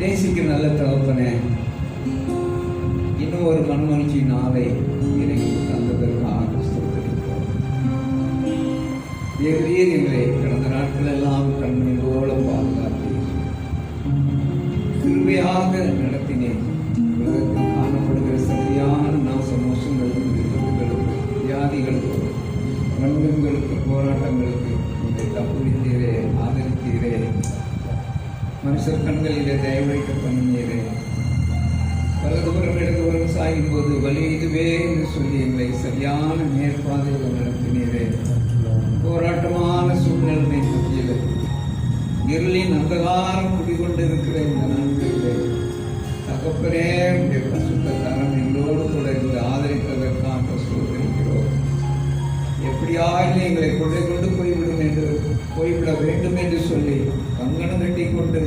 நேசிக்கிற நல்ல தகப்பனே, இன்னும் ஒரு மனமகிழ்ச்சி நாளை எனக்கு தந்ததற்காக ஸ்தோத்திரிக்கிறோம். தேவரீர் எங்களை கடந்த நாட்கள் எல்லாம் கண்மணியோடு பாதுகாத்து கிருபையாக நடத்தினேன். உலகத்தில் காணப்படுகிற சரியான நாச மோசங்களுக்கு, விபத்துகளுக்கு, வியாதிகளுக்கு, மனிதர்களுக்கு, போராட்டங்களுக்கு உங்களை தப்புவித்தீரே, ஆதரித்தீரே. மனுஷர் கண்களிலே தயவைக்க பண்ணினீரே. வலதுபுறம் இடதுபுறம் சாயும் போது வலி இதுவே என்று சொல்லி எங்களை சரியான மேற்பாதையில் நடத்தினீரே. போராட்டமான சூழ்நிலை மத்தியில் இருளின் அந்தகாரம் குடிகொண்டிருக்கிற இந்த நாட்களிலே தகப்பனே உடைய பரிசுத்த கரம் எங்களோடு கூட இருந்து ஆதரித்ததற்காக சோதரிக்கிறோம். எப்படியாக எங்களை கொண்டு போய்விட வேண்டும் என்று சொல்லி கங்கணம் கட்டி கொண்டு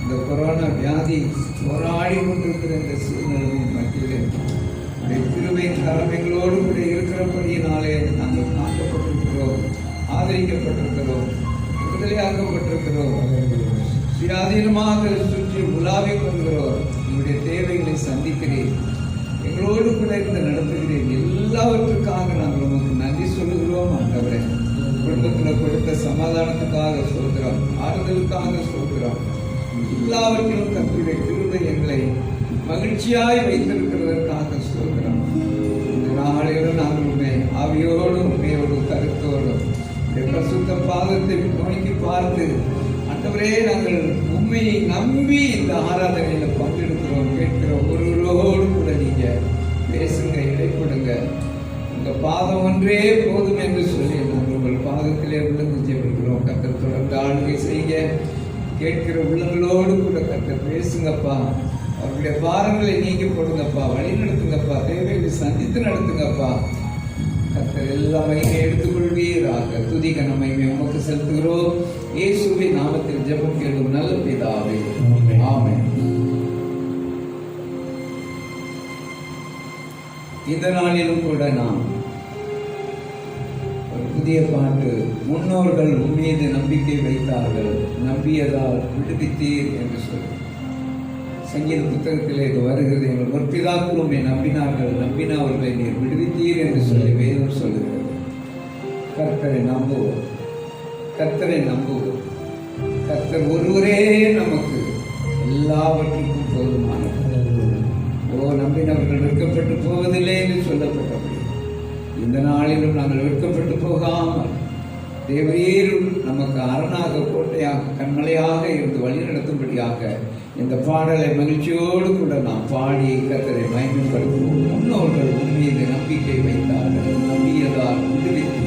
இந்த கொரோனா வியாதி போராடி கொண்டிருக்கிற இந்த சூழ்நிலையின் மத்தியிலே கிருபையின் கரம் எங்களோடு கூட இருக்கிறபடியினாலே நாங்கள் காக்கப்பட்டிருக்கிறோம், ஆதரிக்கப்பட்டிருக்கிறோம், விடுதலையாக்கப்பட்டிருக்கிறோம், சுயாதீனமாக சுற்றி உலாவிக் கொள்கிறோம். எங்களுடைய தேவைகளை சந்திக்கிறேன், எங்களோடு கூட இருந்து நடத்துகிறேன். எல்லாவற்றுக்காக நாங்கள் உங்களுக்கு நன்றி சொல்லுகிறோம். ஆண்டவரே, குடும்பத்தில் கொடுத்த சமாதானத்துக்காக சொல்கிறோம், ஆறுதலுக்காக சொல்கிறோம். எல்லாவற்றிலும் கர்த்தருடைய கிருபை எங்களை மகிழ்ச்சியாய் வைத்திருக்கிறதற்காக சொல்கிறோம். இந்த நாளிலும் நாங்கள் உண்மை ஆவியோடும் உண்மையோடும் கருத்தோடும் பிரசுத்த பாதத்தை நோக்கி பார்த்து ஆண்டவரே, நாங்கள் உண்மையை நம்பி இந்த ஆராதனையில பங்கெடுக்கிறோம், கேட்கிறோம். ஒருவரோடு கூட நீங்க பேசுங்க, இடைப்படுங்க. உங்க பாதம் ஒன்றே போதும் என்று சொல்லி நாங்கள் உங்கள் பாதத்திலே விழுந்து ஜெபிக்கிறோம். கர்த்தர் தொடர்ந்து ஆளுகை செய்ய கேட்கிற உள்ளங்களோடு கூட கர்த்தர் பேசுங்கப்பா. அவருடைய பாரங்களை நீக்கி போடுங்கப்பா, வழி நடத்துங்கப்பா, தேவையை சந்தித்து நடத்துங்கப்பா. கர்த்தர் எல்லா மகிமையை எடுத்துக்கொள்வீராக. துதி கன மகிமை உமக்கு செலுத்துகிறோம். இயேசுவின் நாமத்தில் ஜெபம் கேளும் நல்ல பிதாவே, ஆமென். இந்த நாளிலும் கூட நாம் ஒரு புதிய பாட்டு, முன்னோர்கள் உம்மீது நம்பிக்கை வைத்தார்கள், நம்பியதால் விடுவித்தீர் என்று சொல்லி சங்கீத புத்தகத்திலே இது வருகிறது. எங்கள் முற்பிதாக்கள் உண்மை நம்பினார்கள், நம்பினவர்களை நீர் விடுவித்தீர் என்று சொல்லி வேதம் சொல்லுகிறது. கர்த்தரை நம்புவோம், கர்த்தரை நம்புவோம். கர்த்தர் ஒருவரே நமக்கு எல்லாவற்றுக்கும் போதுமானவர். நம்பினவர்கள் வெட்கப்பட்டு போவதில்லை என்று சொல்லப்பட்டபடி இந்த நாளிலும் நாங்கள் வெட்கப்பட்டு போகாமல் தேவரீரும் நமக்கு அரணாக, கோட்டையாக, கண்மலையாக இருந்து வழி நடத்தும்படியாக இந்த பாடலை மகிழ்ச்சியோடு கூட நாம் பாடி கர்த்தரை மகிமைப்படுத்துவோம். முன்னோர்கள் உண்மையை நம்பிக்கை வைத்தார்கள், நம்பியதால் விடுவித்து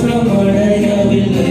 ஏமாற்றமடையவில்லை.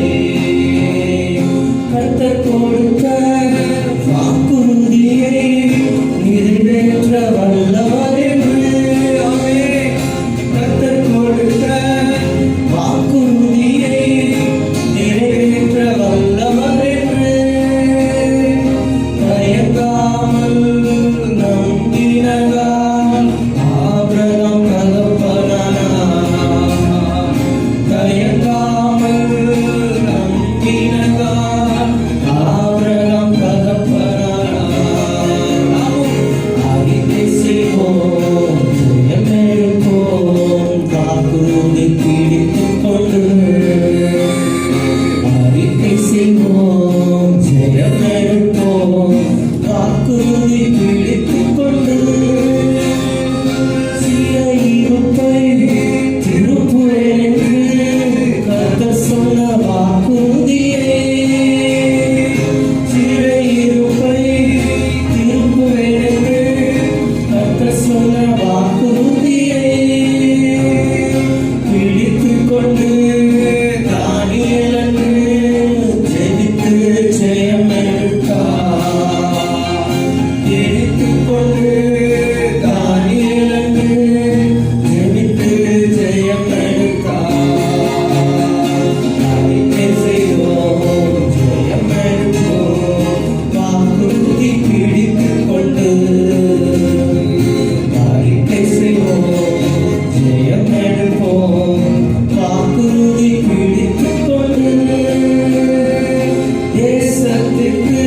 தேசத்துக்கு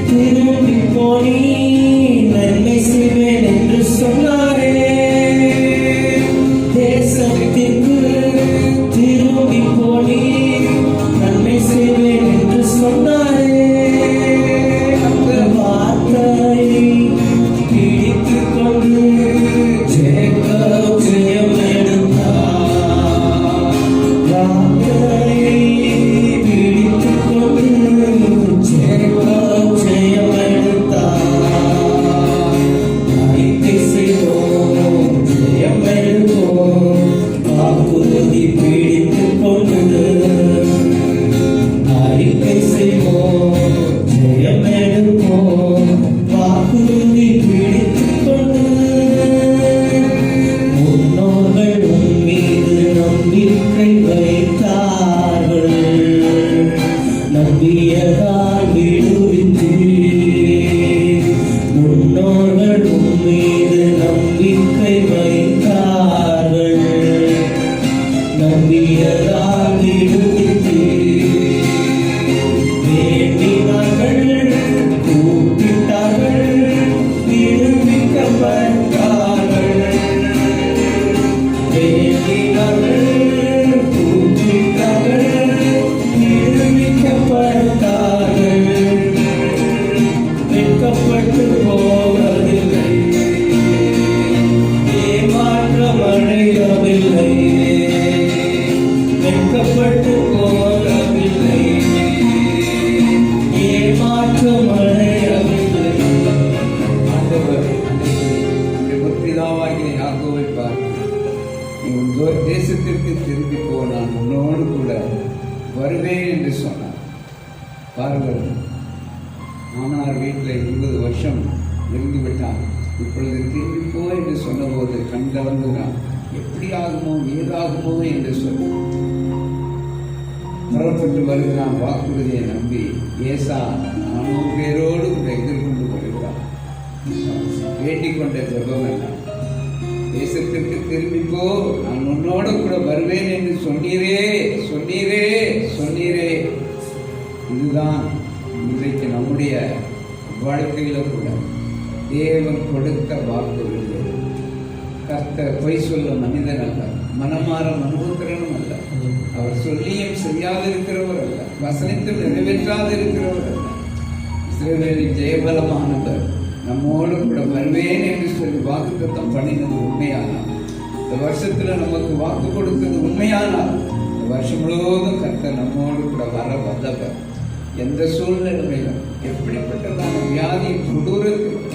திரும்பி போனி நன்மை செய்வேன் என்று சொன்னாரே. தேசத்திற்கு திரும்பி போனி நன்மை செய்வேன் என்று சொன்னாரே. அந்த வார்த்தையை பிடித்துக் கொண்டு ஜேக்கப் ஜெயம் எடுத்தார். வார்த்தையை பிடித்துக் கொண்டு ஜேக்கப் ஜெயம் எடுத்தார். அறிக்கை செய்வோம், ஜெயம் எடுப்போம், வாக்குறுதி பிடித்துக் கொண்டு அறிக்கை செய்வோம், ஜெயம் எடுப்போம், வாக்குறுதி பிடித்துக் கொண்டு. முன்னோர்கள் உன் மீது நம்பிக்கை வைத்தார்கள், நம்பியதால் விடுவித்தீர். முன்னோர்கள் உன் மீது நம்பிக்கை வைத்தார்கள், நம்பியதால் விடுவித்தீர். வேண்டினார்கள், கூப்பிட்டார்கள், விடுவிக்கப்பட்டார்கள். வேண்டினார்கள், கூப்பிட்டார்கள், விடுவிக்கப்பட்டார்கள். வெட்கப்பட்டு போவதில்லை, ஏமாற்றம் அடையவில்லை. வெட்கப்பட்டு போகவில்லை, ஏமாற்றம் அடையவில்லை. ஆண்டவர் நம்முடைய முற்பிதாவாகிய யாக்கோபை பார்த்து, நீ உன் தேசத்திற்கு திரும்பி போ, நான் உன்னோடு கூட வருவேன் என்று சொன்னார். பாருங்கள், மாமனார் வீட்டில் 20 வருஷம் இருந்து விட்டான். இப்பொழுது திரும்பி போ என்று சொன்னபோது கண்டவங்குகிறான். எப்படி ஆகுமோ ஏதாகுமோ என்று சொல்லி புறப்பட்டு வருகிறான். வாக்குறுதியை நம்பி ஏசா 400 பேரோடு கூட எதிர்கொண்டு வருகிறான். வேண்டிக் கொண்ட ஜெபம் எல்லாம், தேசத்திற்கு திரும்பி போ, நான் உன்னோடு கூட வருவேன் என்று சொன்னீரே சொன்னீரே சொன்னீரே. இதுதான் இன்றைக்கு நம்முடைய வாழ்க்கையில கூட தேவன் கொடுத்த வாக்குறுதி. கர்த்தர் பொய் சொல்ல மனிதன் அல்ல, மனமாற மனுபுத்திரனும் அல்ல. அவர் சொல்லியும் செய்யாதிருக்கிறவர் அல்ல, வசனத்தில் நிறைவேற்றாதிருக்கிறவர் அல்ல. இஸ்ரவேலின் ஜெயபலமானவர் நம்மோடு கூட வருவேன் என்று சொல்லி வாக்குத்தத்தம் பண்ணினது உண்மையானால், இந்த வருஷத்துல நமக்கு வாக்கு கொடுத்தது உண்மையானால், இந்த வருஷம் முழுவதும் கர்த்தர் நம்மோடு கூட வர வல்லவர். எந்த சூழ்நிலையிலும், எப்படிப்பட்டதான வியாதியின் கொடூரத்திலும்,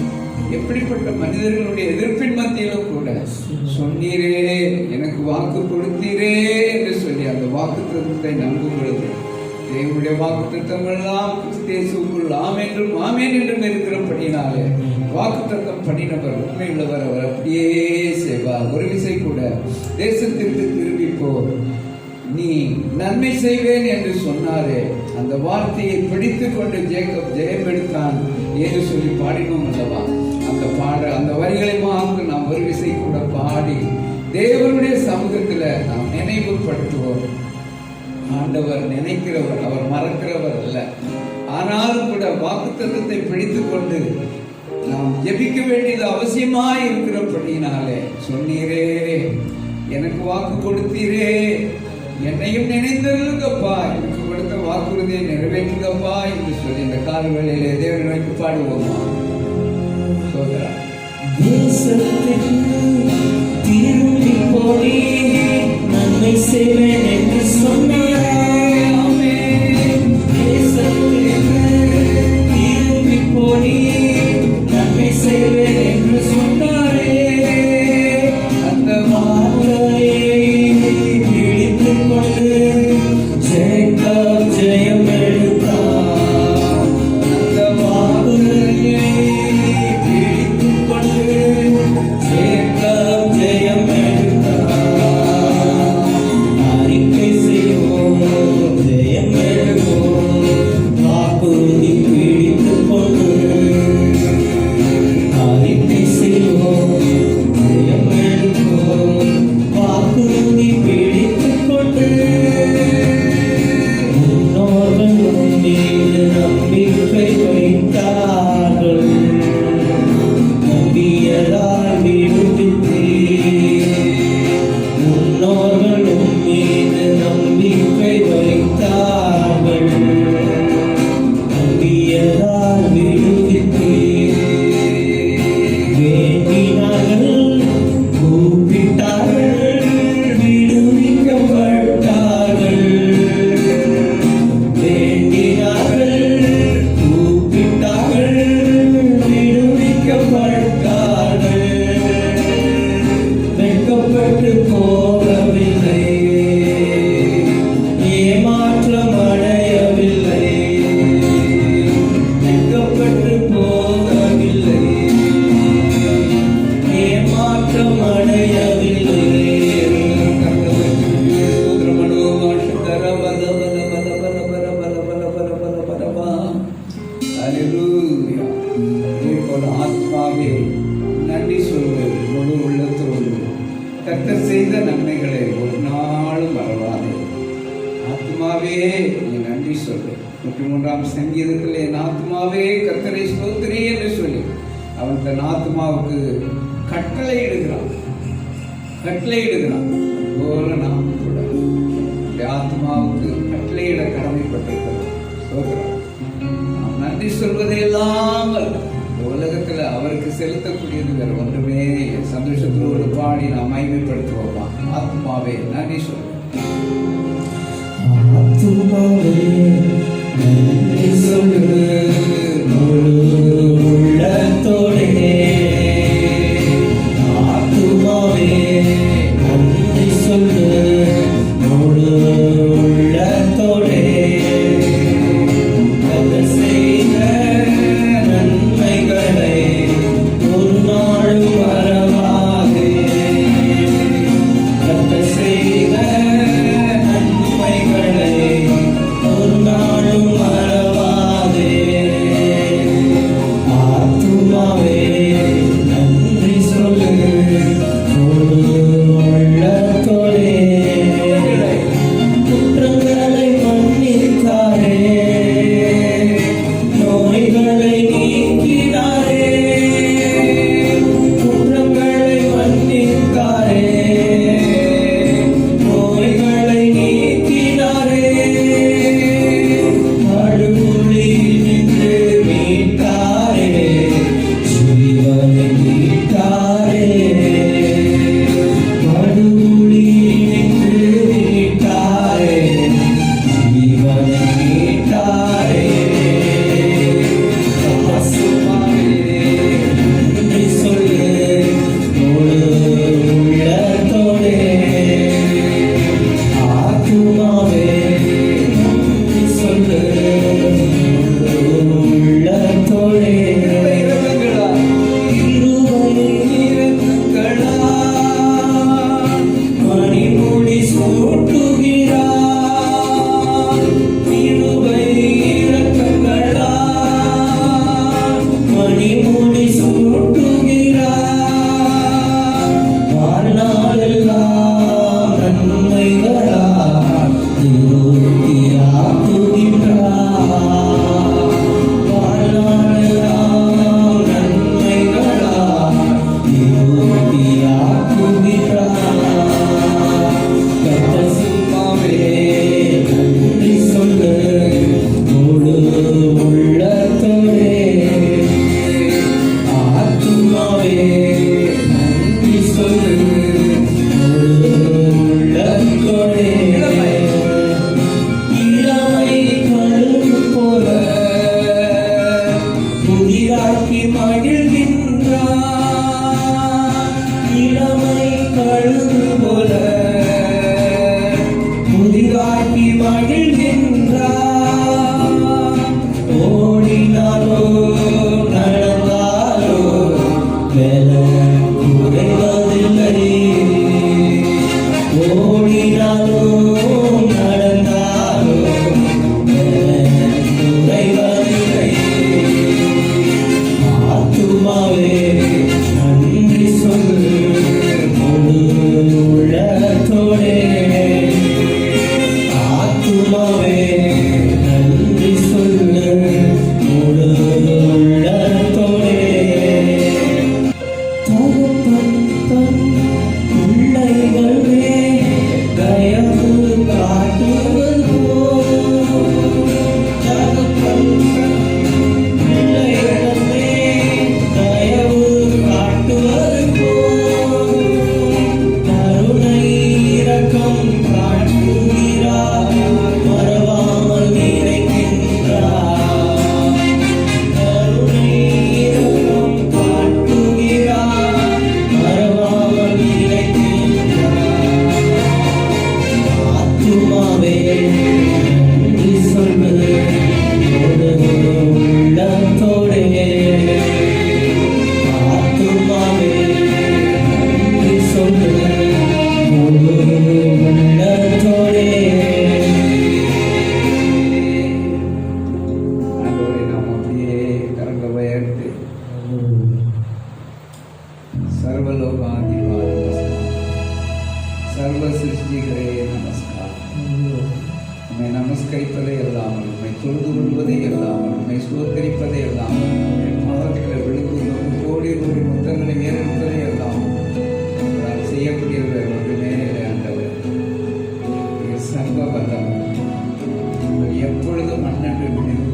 எப்படிப்பட்ட மனிதர்களுடைய எதிர்ப்பின் மத்தியிலும் கூட சொன்னீரே, எனக்கு வாக்கு கொடுத்தீரே என்று சொல்லி அந்த வாக்கு தத்துவத்தை நம்பும் பொழுது தேவனுடைய வாக்கு தத்துவங்கள் எல்லாம் கிறிஸ்தேசுக்குள் ஆமென்றும் ஆமென் என்றும் இருக்கிறபடினாலே வாக்கு தத்துவம் பண்ணினவர் உண்மையுள்ளவர். அவர் அப்படியே செய்வார். ஒரு விசை கூட தேசத்திற்கு திரும்பி போ, நீ நன்மை செய்வேன் என்று சொன்னாரே, அந்த வார்த்தையை பிடித்துக் கொண்டு ஜேக்கப் ஜெயம் எடுத்தான் என்று சொல்லி பாடினோம் அல்லவா? அந்த வரிகளை மாந்து நாம் ஒரு விசை கூட பாடி தேவனுடைய சமூகத்தில் நாம் நினைவுபடுத்துவோம். ஆண்டவர் நினைக்கிறவர், அவர் மறக்கிறவர் அல்ல. ஆனாலும் கூட வாக்குத்தத்தத்தை பிடித்துக் கொண்டு நாம் ஜெபிக்க வேண்டியது அவசியமாய் இருக்கிறபடினாலே சொன்னீரே, எனக்கு வாக்கு கொடுத்தீரே, என்னையும் நினைந்தருளுங்கப்பா, எனக்கு கொடுத்த வாக்குறுதியை நிறைவேற்றுங்கப்பா என்று சொல்லி இந்த கால வேளையிலே தேவனை நோக்கி பாடுவோமா? சோதரா, திரும்பி போனி நன்மை செய்வேன் என்று சொன்னாரே. திரும்பி போனி நன்மை செய்வேன் என்று சொன்னாரே. அந்த வார்த்தையை பிடித்துக் கொண்டு ஜேக்கப் ஜெயம் எடுத்தார். அந்த வார்த்தையை பிடித்துக் கொண்டு ஜேக்கப் ஜெயம் எடுத்தார். அறிக்கை செய்வோம், நீ நன்றி சொல்லு. 103ஆம் சங்கீதத்தில் என் ஆத்மாவே கர்த்தரை ஸ்தோத்திரி என்று சொல்லி அவன் தன் ஆத்மாவுக்கு கட்டளை இடுகிறான். போல நாம் கூட ஆத்மாவுக்கு கட்டளையிட கடமைப்பட்டிருக்கிறோம். ஸ்தோத்திரம். நாம் நன்றி சொல்வதே இல்லாமல் உலகத்துல அவருக்கு செலுத்தக்கூடியது வேற ஒன்றுமே இல்லை. சந்தோஷத்தோடு பாடி நாம் மகிமைப்படுத்துவோமா? ஆத்மாவே நன்றி சொல்லுவோம். ஆத்துமாவே நன்றி சொல்லு முழு உள்ளத்தோடே. ஆத்துமாவே நன்றி சொல்லு முழு உள்ளத்தோடே. கர்த்தர் செய்த நன்மைகளை ஒரு நாளும் மறவாதே. கர்த்தர் செய்த நன்மைகளை ஒரு நாளும் மறவாதே. சோத்தரிப்பதை எல்லாம் பாதத்தில் விழுந்து கோடி கோடி முத்தங்களை ஏற்பதை எல்லாம் நான் செய்யக்கூடியது ஒன்றுமே ஆண்டவர். சர்வ வல்லவர் எப்பொழுதும் மன்னன்று நினைவு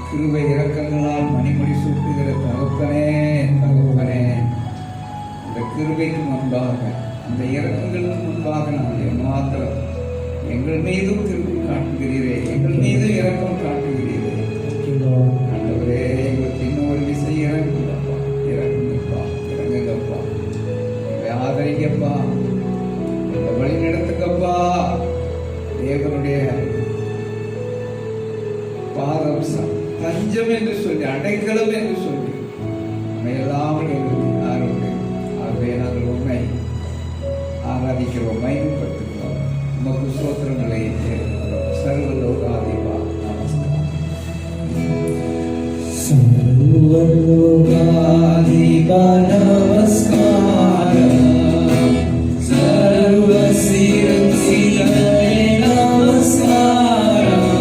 கிருபை இரக்கங்களால் மணிமணி சூட்டுகிற தகப்பனே தகப்பனே, அந்த கிருபைக்கு முன்பாக அந்த இரக்கங்களுக்கு முன்பாக நான் மாத்திரம் எங்கள் மீதும் கிருபை காட்டுகிறீரே, எங்கள் மீதும் இரக்கம் காட்டுகிறீரே ஆண்டவரே. எங்களுக்கு இன்னொரு விசை இறங்குங்கப்பா, இறங்குங்கப்பா, இறங்குங்கப்பா, எங்களை ஆதரிங்கப்பா, எங்களை வழி நடத்துங்கப்பா. தேவனுடைய பாதம் தஞ்சம் என்று சொல்லி, அடைக்கலம் என்று சொல்லி எல்லாம் எங்களுக்கு ஆரோக்கியம். ஆகவே நாங்கள் உண்மை ஆராதிக்கிறோம், மகிமைப்படுத்துகிறோம். உமக்கு ஸ்தோத்திரங்களை தேடுகிறோம். சர்வ லோகாதிபா நமஸ்காரம். சர்வலோகாதிபா நமஸ்காரம். சர்வசிரசிகரே நமஸ்காரம்.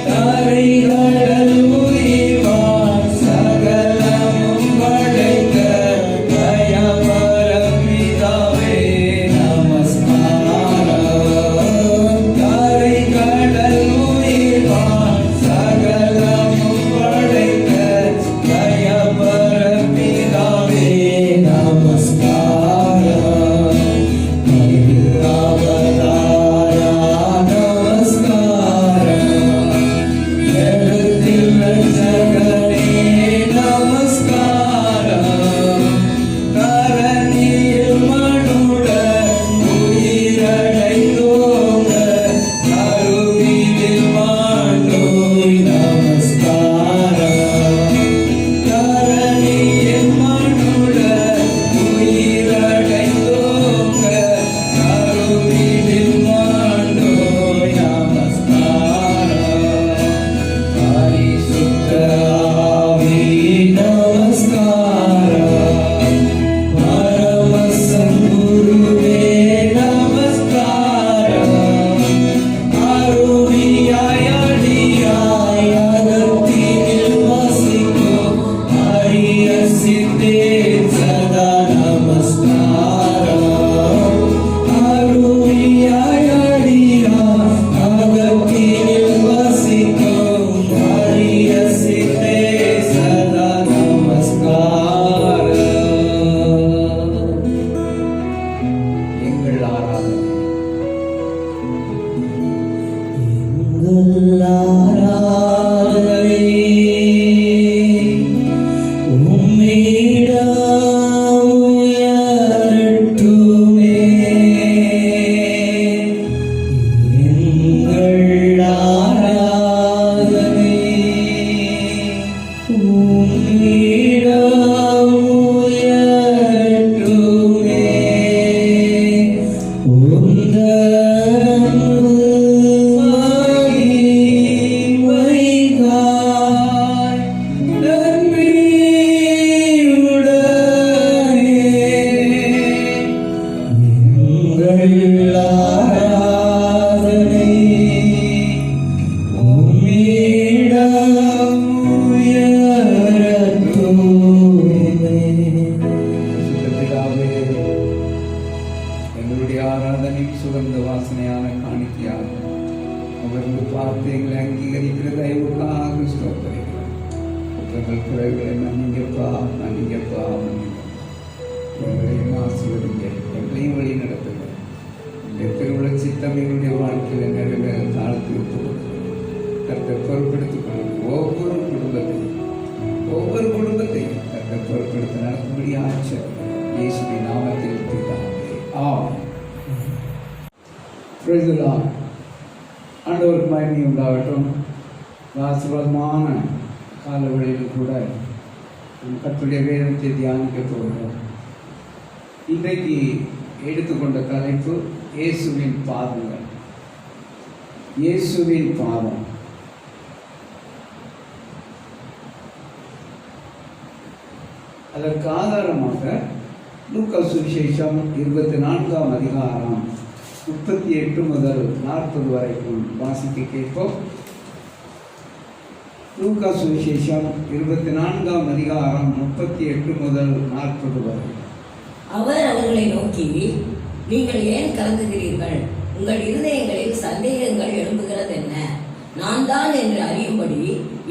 தரைகடல் உயிர்வாழ் சகலமும் படைத்த தயவர பிதாவே நமஸ்காரம். தரைகடல் உயிர்வாழ் சகலமும் படைத்த தயவர பிதாவே நமஸ்காரம். அவதாரா நமஸ்காரம். ஜகத்தில் ஜகனே நமஸ்காரம். தரணியில் மனுடன் உயிரடைந்தோங்க அருவியில் மாண்டோய் நமஸ்காரம். தரணியில் மனுடன் உயிரடைந்தோங்க அருவியில் மாண்டோய் நமஸ்காரம். பரிசுத்த ஆவி நமஸ்காரம். பரமசங்குருவே நமஸ்காரம். அருவியாய் அடியாய் அகத்தினில் வசிக்கும் அரிய சித்தே சதா நமஸ்காரம். அருவியாய் அடியாய் அகத்தினில் வசிக்கும் அரிய சித்தே சதா நமஸ்காரம். எங்கள் ஆராதனை எங்கள் ஆராதனை உம்மிடம் உயரட்டுமே. எங்கள் ஆராதனை உம்மிடம் உயரட்டுமே. பிதாவே, எங்களுடைய ஆராதனை சுகந்த வாசனையான காணிக்கையாக அவர்கள் பார்த்து எங்களை அங்கீகரிக்கிற தயவுக்காக ஸ்தோத்திரிக்கிறோம். குற்றங்கள் குறைகளை மன்னிங்கப்பா, மன்னிங்கப்பா, மன்னிங்க. எங்களையும் ஆசீர்வதிங்க, எங்களையும் வழி நடத்துங்க. எங்களுடைய திருவிழா சித்தம் எங்களுடைய வாழ்க்கையில் நிறைவேற தாழ்த்தி விட்டு கர்த்தர் பொறுப்படுத்திக் கொள்ளுங்க. ஒவ்வொரு குடும்பத்தையும் கர்த்தர் பொறுப்படுத்த நடக்கும்படி ஆட்சி இயேசுவின் நாமத்தில் பிதாவே. ஆமென். Praise the Lord. ஆண்டவருக்கு மகிமை உண்டாகட்டும். ஆசீர்வாதமான காலவெளியில் கூட நம் கர்த்தருடைய வேதத்தை தியானிக்க போகிறோம். இன்றைக்கு எடுத்துக்கொண்ட தலைப்பு இயேசுவின் பாதங்கள். இயேசுவின் பாதம். அதற்கு ஆதாரமாக லூக்கா சுவிசேஷம் 24ஆம் அதிகாரம் 38 முதல் 40 வரைக்கும் வாசிக்க கேட்போம். லூக்கா சுவிசேஷம் 24ஆம் அதிகாரம் 38 முதல் 40 வரை. அவர் அவர்களை நோக்கி, நீங்கள் ஏன் கலங்குகிறீர்கள்? உங்கள் இருதயங்களில் சந்தேகங்கள் எழும்புகிறது என்ன? நான் தான் என்று அறியும்படி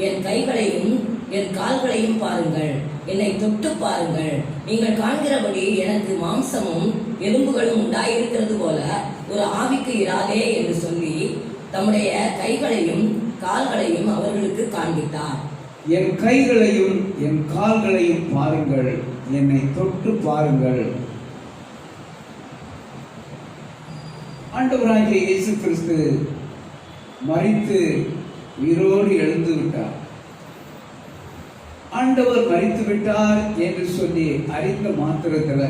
என் கைகளையும் என் கால்களையும் பாருங்கள், என்னை தொட்டு பாருங்கள். நீங்கள் காண்கிறபடி எனக்கு மாம்சமும் எலும்புகளும் உண்டாயிருக்கிறது போல ஒரு ஆவிக்கு இராதே என்று சொல்லி தம்முடைய கைகளையும் கால்களையும் அவர்களுக்கு காண்பித்தார். என் கைகளையும் என் கால்களையும் பாருங்கள், என்னை தொட்டு பாருங்கள். ஆண்டவராகிய இயேசு கிறிஸ்து மரித்து உயிரோடு எழுந்து விட்டார். ஆண்டவர் மரித்து விட்டார் என்று சொல்லி அறிந்த மாத்திரத்தில்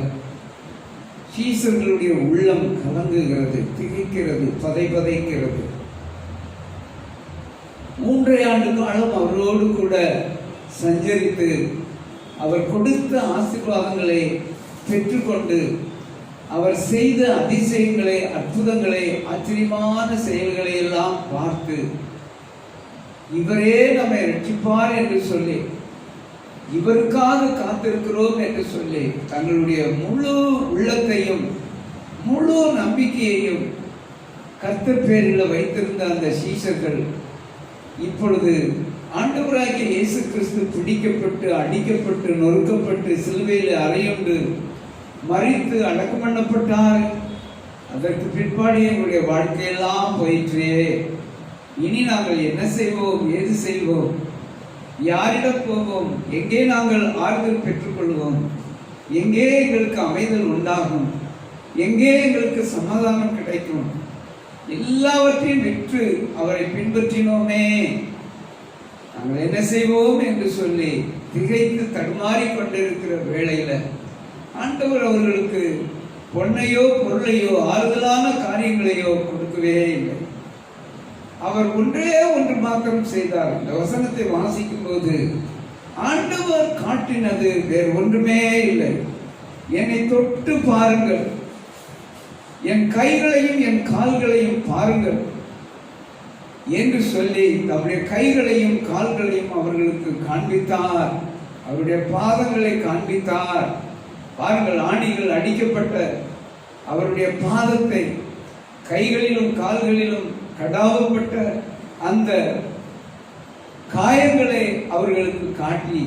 சீசர்களுடைய உள்ளம் கலங்குகிறது, திகைக்கிறது, பதைக்கிறது. 3 ஆண்டு காலம் அவரோடு கூட சஞ்சரித்து அவர் கொடுத்த ஆசீர்வாதங்களை பெற்றுக்கொண்டு அவர் செய்த அதிசயங்களை, அற்புதங்களை, ஆச்சரியமான செயல்களை எல்லாம் பார்த்து இவரே நம்மை ரட்சிப்பார் என்று சொல்லி, இவருக்காக காத்திருக்கிறோம் என்று சொல்லி தங்களுடைய முழு உள்ளத்தையும் முழு நம்பிக்கையையும் கர்த்தர் பேரில் வைத்திருந்த அந்த சீஷர்கள் இப்பொழுது ஆண்டவராகிய இயேசு கிறிஸ்து பிடிக்கப்பட்டு, அடிக்கப்பட்டு, நொறுக்கப்பட்டு, சிலுவையில் அறையுண்டு மரித்து அடக்கம் பண்ணப்பட்டார். அதற்கு பிற்பாடு எங்களுடைய வாழ்க்கையெல்லாம் போயிற்றே, இனி நாங்கள் என்ன செய்வோம், ஏது செய்வோம், யாரிடம் போவோம், எங்கே நாங்கள் ஆறுதல் பெற்றுக்கொள்வோம், எங்கே எங்களுக்கு அமைதல் உண்டாகும், எங்கே எங்களுக்கு சமாதானம் கிடைக்கும், எல்லாவற்றையும் விற்று அவரை பின்பற்றினோமே, நாங்கள் என்ன செய்வோம் என்று சொல்லி திகைத்து தடுமாறி கொண்டிருக்கிற வேளையில ஆண்டவர் அவர்களுக்கு பொன்னையோ பொருளையோ ஆறுதலான காரியங்களையோ கொடுக்கவே இல்லை. அவர் ஒன்றே ஒன்று மாத்திரம் செய்தார். இந்த வசனத்தை வாசிக்கும் போது ஆண்டவர் காட்டினது வேறு ஒன்றுமே இல்லை. என்னை தொட்டு பாருங்கள், என் கைகளையும் என் கால்களையும் பாருங்கள் என்று சொல்லி தம்முடைய கைகளையும் கால்களையும் அவர்களுக்கு காண்பித்தார். அவருடைய பாதங்களை காண்பித்தார். பாருங்கள், ஆணிகள் அடிக்கப்பட்ட அவருடைய பாதத்தை, கைகளிலும் கால்களிலும் கடாவப்பட்ட அந்த காயங்களை அவர்களுக்கு காட்டி,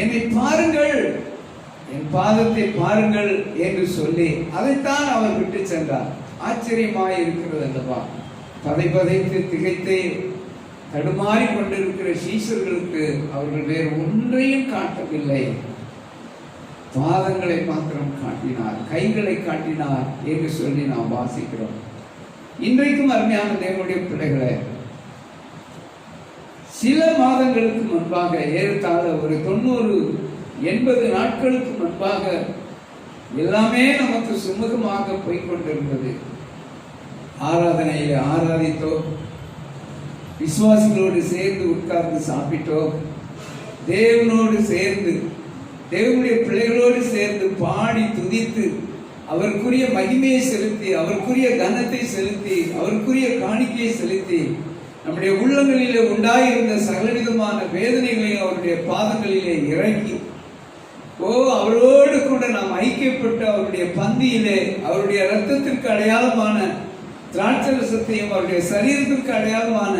என்னை பாருங்கள், என் பாதத்தை பாருங்கள் என்று சொல்லி அதைத்தான் அவர் விட்டு சென்றார். ஆச்சரியமாய் இருக்கிறது அல்லவா? பதைத்து திகைத்து தடுமாறி கொண்டிருக்கிற சீஷர்களுக்கு அவர்கள் வேறு ஒன்றையும் காட்டவில்லை. பாதங்களை மாத்திரம் காட்டினார், கைகளை காட்டினார் என்று சொல்லி நாம் வாசிக்கிறோம். இன்றைக்கும் அருமையான தேவனுடைய பிள்ளைகளை, சில மாதங்களுக்கு முன்பாக, ஏறத்தாழ ஒரு 90-80 நாட்களுக்கு முன்பாக எல்லாமே நமக்கு சுமூகமாக போய்கொண்டிருந்தது. ஆராதனையில் ஆராதித்தோம், விசுவாசிகளோடு சேர்ந்து உட்கார்ந்து சாப்பிட்டோம், தேவனோடு சேர்ந்து தேவனுடைய பிள்ளைகளோடு சேர்ந்து பாடி துதித்து அவருக்குரிய மகிமையை செலுத்தி, அவருக்குரிய கனத்தை செலுத்தி, அவருக்குரிய காணிக்கையை செலுத்தி, நம்முடைய உள்ளங்களிலே உண்டாயிருந்த சகலவிதமான வேதனைகளையும் அவருடைய பாதங்களிலே இறக்கி, அவரோடு கூட நாம் ஐக்கியப்பட்டு அவருடைய பந்தியிலே அவருடைய இரத்தத்திற்கு அடையாளமான திராட்சரசத்தையும் அவருடைய சரீரத்திற்கு அடையாளமான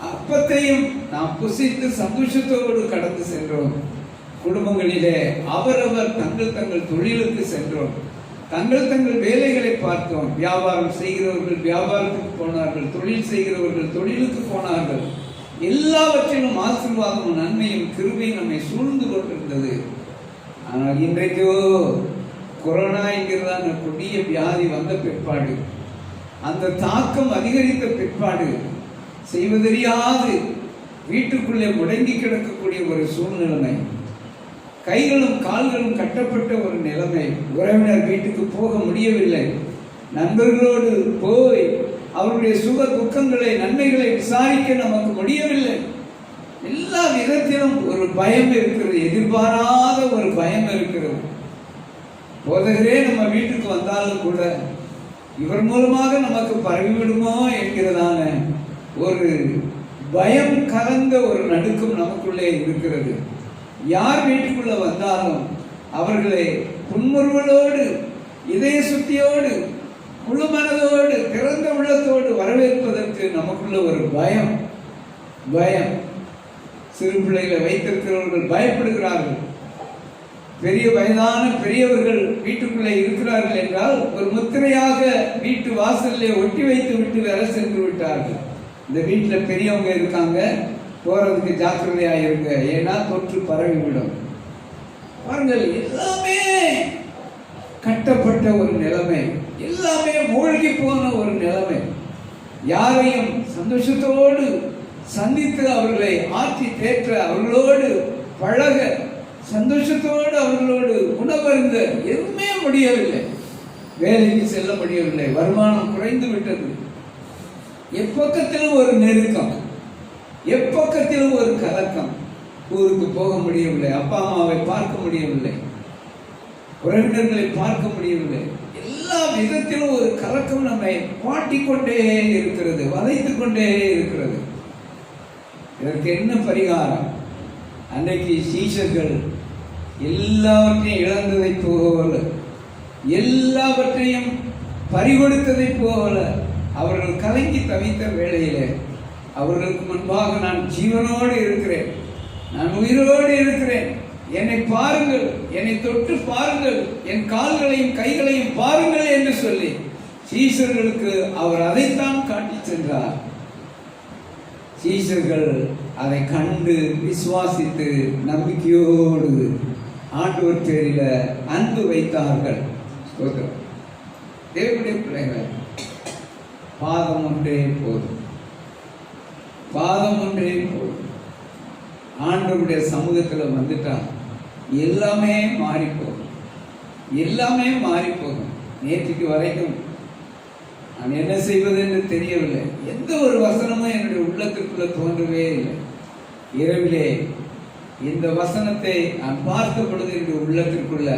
அப்பத்தையும் நாம் புசித்து சந்தோஷத்தோடு கடந்து சென்றோம். குடும்பங்களிலே அவரவர் தங்கள் தொழிலுக்கு சென்றோம், தங்கள் வேலைகளை பார்த்தோம். வியாபாரம் செய்கிறவர்கள் வியாபாரத்துக்கு போனார்கள், தொழில் செய்கிறவர்கள் தொழிலுக்கு போனார்கள். எல்லாவற்றிலும் ஆசீர்வாதமும் நன்மையும் கிருபையும் நம்மை சூழ்ந்து கொண்டிருந்தது. ஆனால் இன்றைக்கோ கொரோனா என்கிறதான கொடிய வியாதி வந்த பிற்பாடு, அந்த தாக்கம் அதிகரித்த பிற்பாடு, செய்வதறியாது வீட்டுக்குள்ளே முடங்கி கிடக்கக்கூடிய ஒரு சூழ்நிலைமை, கைகளும் கால்களும் கட்டப்பட்ட ஒரு நிலைமை, உறவினர் வீட்டுக்கு போக முடியவில்லை, நண்பர்களோடு போய் அவருடைய சுக துக்கங்களை நன்மைகளை விசாரிக்க நமக்கு முடியவில்லை. எல்லா விதத்திலும் ஒரு பயம் இருக்கிறது, எதிர்பாராத ஒரு பயம் இருக்கிறது. போதகரே நம்ம வீட்டுக்கு வந்தாலும் கூட இவர் மூலமாக நமக்கு பரவிவிடுமோ என்கிறதான ஒரு பயம் கலந்த ஒரு நடுக்கம் நமக்குள்ளே இருக்கிறது. யார் வீட்டுக்குள்ள வந்தாலும் அவர்களை புன்முறுவலோடு, இதய சுத்தியோடு, முழு மனதோடு, திறந்த உள்ளத்தோடு வரவேற்பதற்கு நமக்குள்ள ஒரு பயம். சிறு பிள்ளைகளை வைத்திருக்கிறவர்கள் பயப்படுகிறார்கள். பெரிய வயதான பெரியவர்கள் வீட்டுக்குள்ளே இருக்கிறார்கள் என்றால் ஒரு முத்திரையாக வீட்டு வாசலிலே ஒட்டி வைத்து விட்டு வேற சென்று விட்டார்கள். இந்த வீட்டில் பெரியவங்க இருக்காங்க, போறதுக்கு ஜாக்கிரதையாக இருங்க, ஏன்னா தொற்று பரவிவிடும். பாருங்கள், எல்லாமே கட்டப்பட்ட ஒரு நிலைமை, எல்லாமே மூழ்கி போன ஒரு நிலைமை. யாரையும் சந்தோஷத்தோடு சந்தித்து அவர்களை ஆற்றி தேற்ற, அவர்களோடு பழக, சந்தோஷத்தோடு அவர்களோடு உணவருந்த எதுவுமே முடியவில்லை. வேலைக்கு செல்ல முடியவில்லை, வருமானம் குறைந்து விட்டது. எப்பக்கத்திலும் ஒரு நெருக்கம், எப்பக்கத்திலும் ஒரு கலக்கம். ஊருக்கு போக முடியவில்லை, அப்பா அம்மாவை பார்க்க முடியவில்லை, உறவினர்களை பார்க்க முடியவில்லை. எல்லா விதத்திலும் ஒரு கலக்கம் நம்மை பாட்டிக்கொண்டே இருக்கிறது, வதைத்துக் கொண்டே இருக்கிறது. இதற்கு என்ன பரிகாரம்? அன்றைக்கு சீஷர்கள் எல்லாவற்றையும் இழந்ததை போல, எல்லாவற்றையும் பறிகொடுத்ததை போல அவர்கள் கலங்கி தவித்த வேளையிலே அவர்களுக்கு முன்பாக நான் ஜீவனோடு இருக்கிறேன், நான் உயிரோடு இருக்கிறேன், என்னை பாருங்கள், என்னை தொட்டு பாருங்கள், என் கால்களையும் கைகளையும் பாருங்கள் என்று சொல்லி சீஷர்களுக்கு அவர் அதைத்தான் காட்டி சென்றார். சீஷர்கள் அதை கண்டு விசுவாசித்து நம்பிக்கையோடு ஆண்டவர் பேரில அன்பு வைத்தார்கள். தேவனுடைய பிள்ளைகள், பாதம் ஒன்றே போதும், பாதம் ஒன்றே போதும். ஆண்டவருடைய சமூகத்தில் வந்துட்டா எல்லாமே மாறி போகும், எல்லாமே மாறி போகும். நேற்றுக்கு வரைக்கும் நான் என்ன செய்வது என்று தெரியவில்லை. எந்த ஒரு வசனமும் என்னுடைய உள்ளத்திற்குள்ள தோன்றவே இல்லை. இரவிலே இந்த வசனத்தை நான் பார்த்த பொழுது என்னுடைய உள்ளத்திற்குள்ள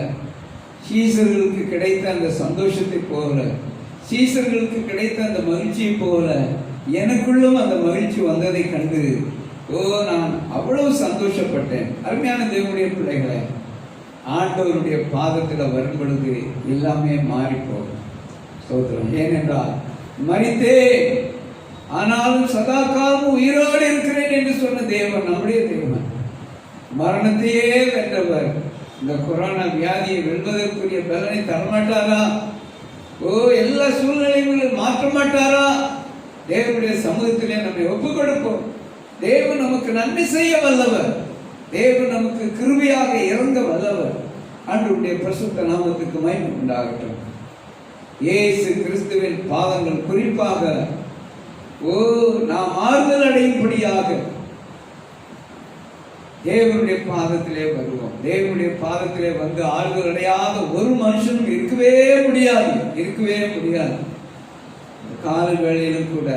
சீசர்களுக்கு கிடைத்த அந்த சந்தோஷத்தை போல, சீசர்களுக்கு கிடைத்த அந்த மகிழ்ச்சியை போல எனக்குள்ளும் அந்த மகிழ்ச்சி வந்ததை கண்டு நான் அவ்வளவு சந்தோஷப்பட்டேன். அருமையான தேவனுடைய பிள்ளைகளை, ஆண்டவருடைய பாதத்தில் வரும் பொழுது எல்லாமே மாறி போகும். ஸ்தோத்திரம். ஏனென்றால் மரித்தேன் ஆனாலும் சதா காலமும் உயிரோடு இருக்கிறேன் என்று சொன்ன தேவன் நம்முடைய தேவன். மரணத்தையே வென்றவர். இந்த கொரோனா வியாதியை வெல்வதற்குரிய பலனை தரமாட்டாரா? எல்லா சூழ்நிலைகளிலும் மாற்ற மாட்டாரா? தேவனுடைய சமூகத்திலே நம்மை ஒப்புக் கொடுப்போம். தேவன் நமக்கு நன்மை செய்ய வல்லவர், தேவன் நமக்கு கிருபையாக இறங்க வல்லவர். ஆண்டவருடைய பரிசுத்த நாமத்துக்கு மகிமை உண்டாகட்டும். இயேசு கிறிஸ்துவின் பாதங்கள் குறிப்பாக நாம் ஆறுதல் அடையும்படியாக தேவனுடைய பாதத்திலே வருவோம். தேவனுடைய பாதத்திலே வந்து ஆறுதல் அடையாத ஒரு மனுஷனும் இருக்கவே முடியாது, இருக்கவே முடியாது. கால வேளையிலும் கூட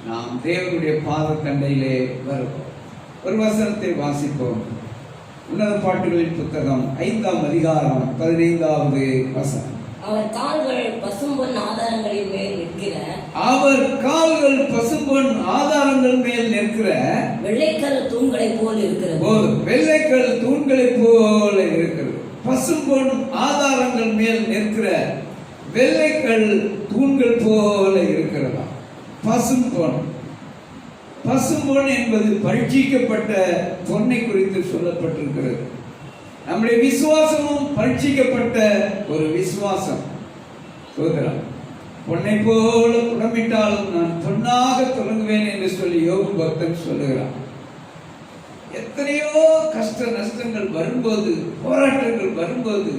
நாம் தேவனுடைய பாதக்கண்டையிலே வருவோம். ஒரு வசனத்தை வாசிப்போம். உன்னத பாட்டுகளின் புத்தகம் 5ஆம் அதிகாரம் 15வது வசனம். அவர் கால்கள் பசும்பொன் ஆதாரங்களின் மேல் நிற்கிற, அவர் கால்கள் பசும்பொன் ஆதாரங்கள் மேல் நிற்கிற வெள்ளைக்கல் தூண்களை போல் இருக்கிறது. வெள்ளைக்கல் தூண்களை போல இருக்கிறது. பசும்பொன் ஆதாரங்கள் மேல் நிற்கிற வெள்ளைக்கல் தூண்கள் போல இருக்கிறதா? பசும்பொன், பசும்பொன் என்பது பரீட்சிக்கப்பட்ட பொன்னை குறித்து சொல்லப்பட்டிருக்கிறது. நம்முடைய விசுவாசமும் பரீட்சிக்கப்பட்ட ஒரு விசுவாசம். சோதரம், பொன்னை போல புடமிட்டாலும் நான் பொன்னாக தொடங்குவேன் என்று சொல்லி யோபு பக்தன் சொல்லுகிறான். எத்தனையோ கஷ்ட நஷ்டங்கள் வரும்போது, போராட்டங்கள் வரும்போது,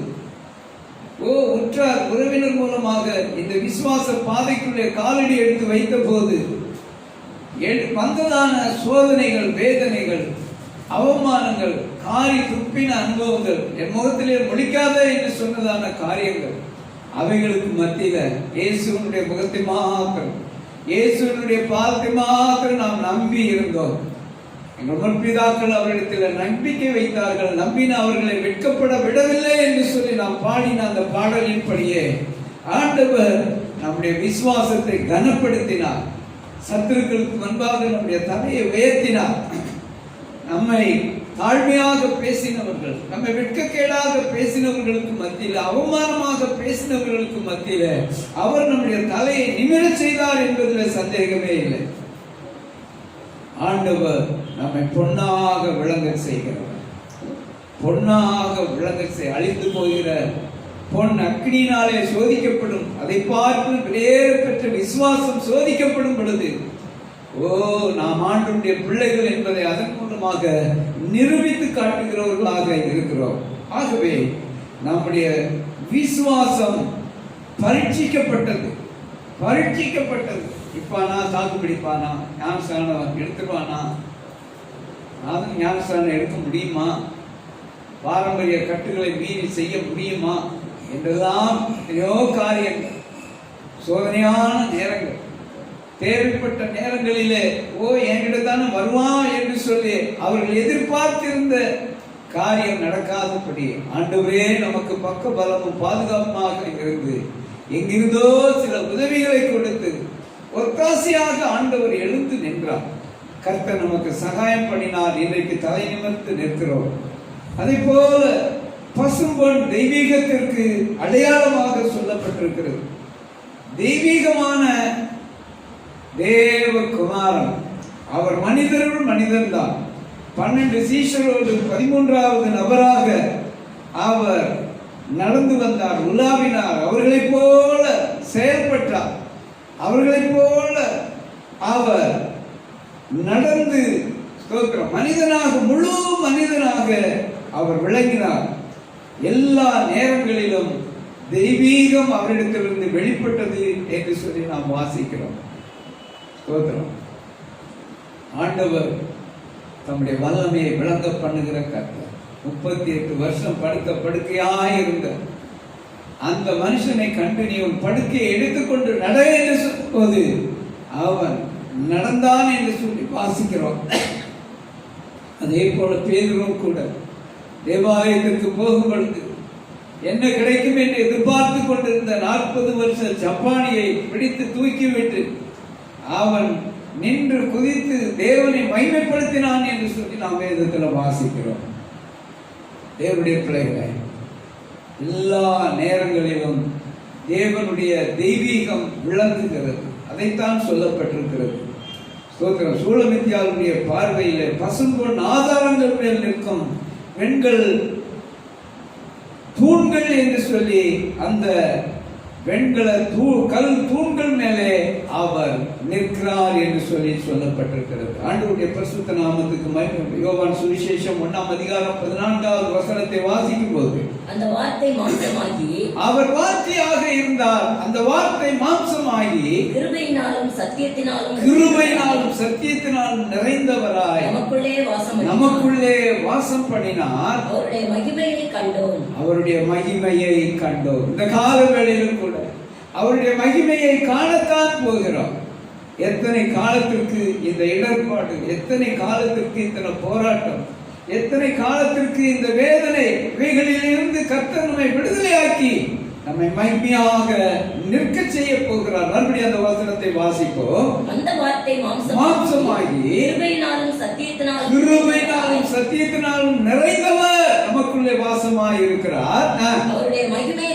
உற்றார் உறவினர் மூலமாக இந்த விசுவாச பாதைக்குள்ளே காலடி எடுத்து வைத்த போது வந்ததான சோதனைகள், வேதனைகள், அவமானங்கள், காரி துப்பின அனுபவங்கள், என் முகத்திலே முழிக்காத என்று சொன்னதான காரியங்கள், அவைகளுக்கு மத்தியில இயேசுவினுடைய முகத்தை மாத்திரம், இயேசுவினுடைய பாதத்தை மாத்திரம் நாம் நம்பி இருந்தோம். எங்கள் முற்பிதாக்கள் அவரிடத்தில் நம்பிக்கை வைத்தார்கள், நம்பின அவர்களை வெட்கப்பட விடவில்லை என்று சொல்லி நாம் பாடின அந்த பாடலின் படியே ஆண்டவர் நம்முடைய விசுவாசத்தை கனப்படுத்தினார். சத்துருக்களுக்கு முன்பாக நம்முடைய தலையை உயர்த்தினார். நம்மை தாழ்மையாக பேசினவர்கள், நம்மை வெட்கக்கேடாக பேசினவர்களுக்கு மத்தியில், அவமானமாக பேசினவர்களுக்கு மத்தியில் அவர் நம்முடைய தலையை நிமிரச் செய்தார் என்பதில் சந்தேகமே இல்லை. ஆண்டவர் நம்மை பொன்னாக விளங்க செய்கிறவர், பொன்னாக விளங்க அழிந்து போகிற பொன் அக்னியினாலே சோதிக்கப்படும். அதை பார்த்து விலையேற பெற்ற விசுவாசம் சோதிக்கப்படும் பொழுது, நாம் ஆண்டவருடைய பிள்ளைகள் என்பதை அதன் மூலமாக நிரூபித்து காட்டுகிறவர்களாக இருக்கிறோம். ஆகவே நம்முடைய விசுவாசம் பரீட்சிக்கப்பட்டது. இப்பானா தாக்கு பிடிப்பானா, ஞானஸ்தானம் எடுத்துருவானா, ஞானஸ்தானம் எடுக்க முடியுமா, பாரம்பரிய கட்டுகளை மீறி செய்ய முடியுமா என்றெல்லாம் எத்தனையோ காரியங்கள், சோதனையான நேரங்கள், தேவைப்பட்ட நேரங்களிலே என்கிட்ட தானே வருவான் என்று சொல்லி அவர்கள் எதிர்பார்த்திருந்த காரியம் நடக்காதபடி ஆண்டவரே நமக்கு பக்க பலமும் பாதுகாப்புமாக இருந்து எங்கிருந்தோ சில உதவிகளை கொடுத்து ஒத்தாசையாக ஆண்டவர் எழுந்து நின்றார். கர்த்தர் நமக்கு சகாயம் பண்ணினார். இன்றைக்கு தலை நிமிர்ந்து நிற்கிறோம். அதே போல பசும்பொன் தெய்வீகத்திற்கு அடையாளமாக சொல்லப்பட்டிருக்கிறது. தெய்வீகமான தேவகுமாரன், அவர் மனிதன் தான். 12 சீஷரோடு 13வது நபராக அவர் நடந்து வந்தார், உலாவினார், அவர்களைப் போல செயல்பட்டார், அவர்களைப் போல அவர் நடந்து மனிதனாக, முழு மனிதனாக அவர் விளங்கினார். எல்லா நேரங்களிலும் தெய்வீகம் அவரிடத்திலிருந்து வெளிப்பட்டது என்று சொல்லி நாம் வாசிக்கிறோம். ஆண்டவர் தம்முடைய வல்லமையை விளங்க பண்ணுகிற கர்த்தர். 38 வருஷம் படுக்க படுக்கையாயிருந்த அந்த மனுஷனை கண்டு நீ உன் படுக்கையை எடுத்துக்கொண்டு நட என்று சொல்லும்போது அவன் நடந்தான் என்று சொல்லி வாசிக்கிறோம். அதே போல பேதுரும் கூட தேவாலயத்திற்கு போகும் பொழுது என்ன கிடைக்கும் என்று எதிர்பார்த்து கொண்டிருந்த 40 வருஷ ஜப்பானியை பிடித்து தூக்கிவிட்டு அவன் நின்று குதித்து தேவனை மகிமைப்படுத்தினான் என்று சொல்லி நாம் வேதத்தில் வாசிக்கிறோம். தேவனுடைய பிள்ளைகளை, எல்லா நேரங்களிலும் தேவனுடைய தெய்வீகம் விளங்குகிறது. அதைத்தான் சொல்லப்பட்டிருக்கிறது. ஸ்தோத்திரம். சூலமித்தியாளுடைய பார்வையில் பசும்பொன் ஆதாரங்கள் மேல் நிற்கும் பெண்கள் தூண்கள் என்று சொல்லி அந்த வெண்கல கல் தூண்கள் மேலே அவர் நிற்கிறார் என்று சொல்லி சொல்லப்பட்டிருக்கிறது. ஆண்டவருடைய பரிசுத்த நாமத்துக்கு மகிமை. யோவான் சுவிசேஷம் 1ஆம் அதிகாரம் 14வது வசனத்தை வாசிக்கும் போது, அந்த வார்த்தை மாம்சமாகி, அவர் வார்த்தையாக இருந்தார், அந்த வார்த்தை மாம்சமாகி கிருபையினாலும் சத்தியத்தினாலும் நிறைந்தவராய் நமக்குள்ளே வாசம் பண்ணினார். அவருடைய மகிமையை கண்டோம். இந்த கால வேளையிலும் கூட அவருடைய மகிமையை காணத்தான் போகிறோம். எத்தனை காலத்திற்கு இந்த இடர்பாடு, எத்தனை காலத்திற்கு இத்தனை போராட்டம், எத்தனை காலத்திற்கு இந்த வேதனை, இவைகளிலிருந்து கர்த்தர் நம்மை விடுதலையாக்கி நம்மை மகிமையாக நிற்க செய்ய போகிறார். மறுபடியும் அந்த வசனத்தை வாசிப்போம். அந்த வார்த்தை மாம்சமாகி கிருபையினாலும் சத்தியத்தினாலும் நிறைந்தவர் நமக்குள்ளே வாசமாய் இருக்கிறார். அவருடைய மகிமையை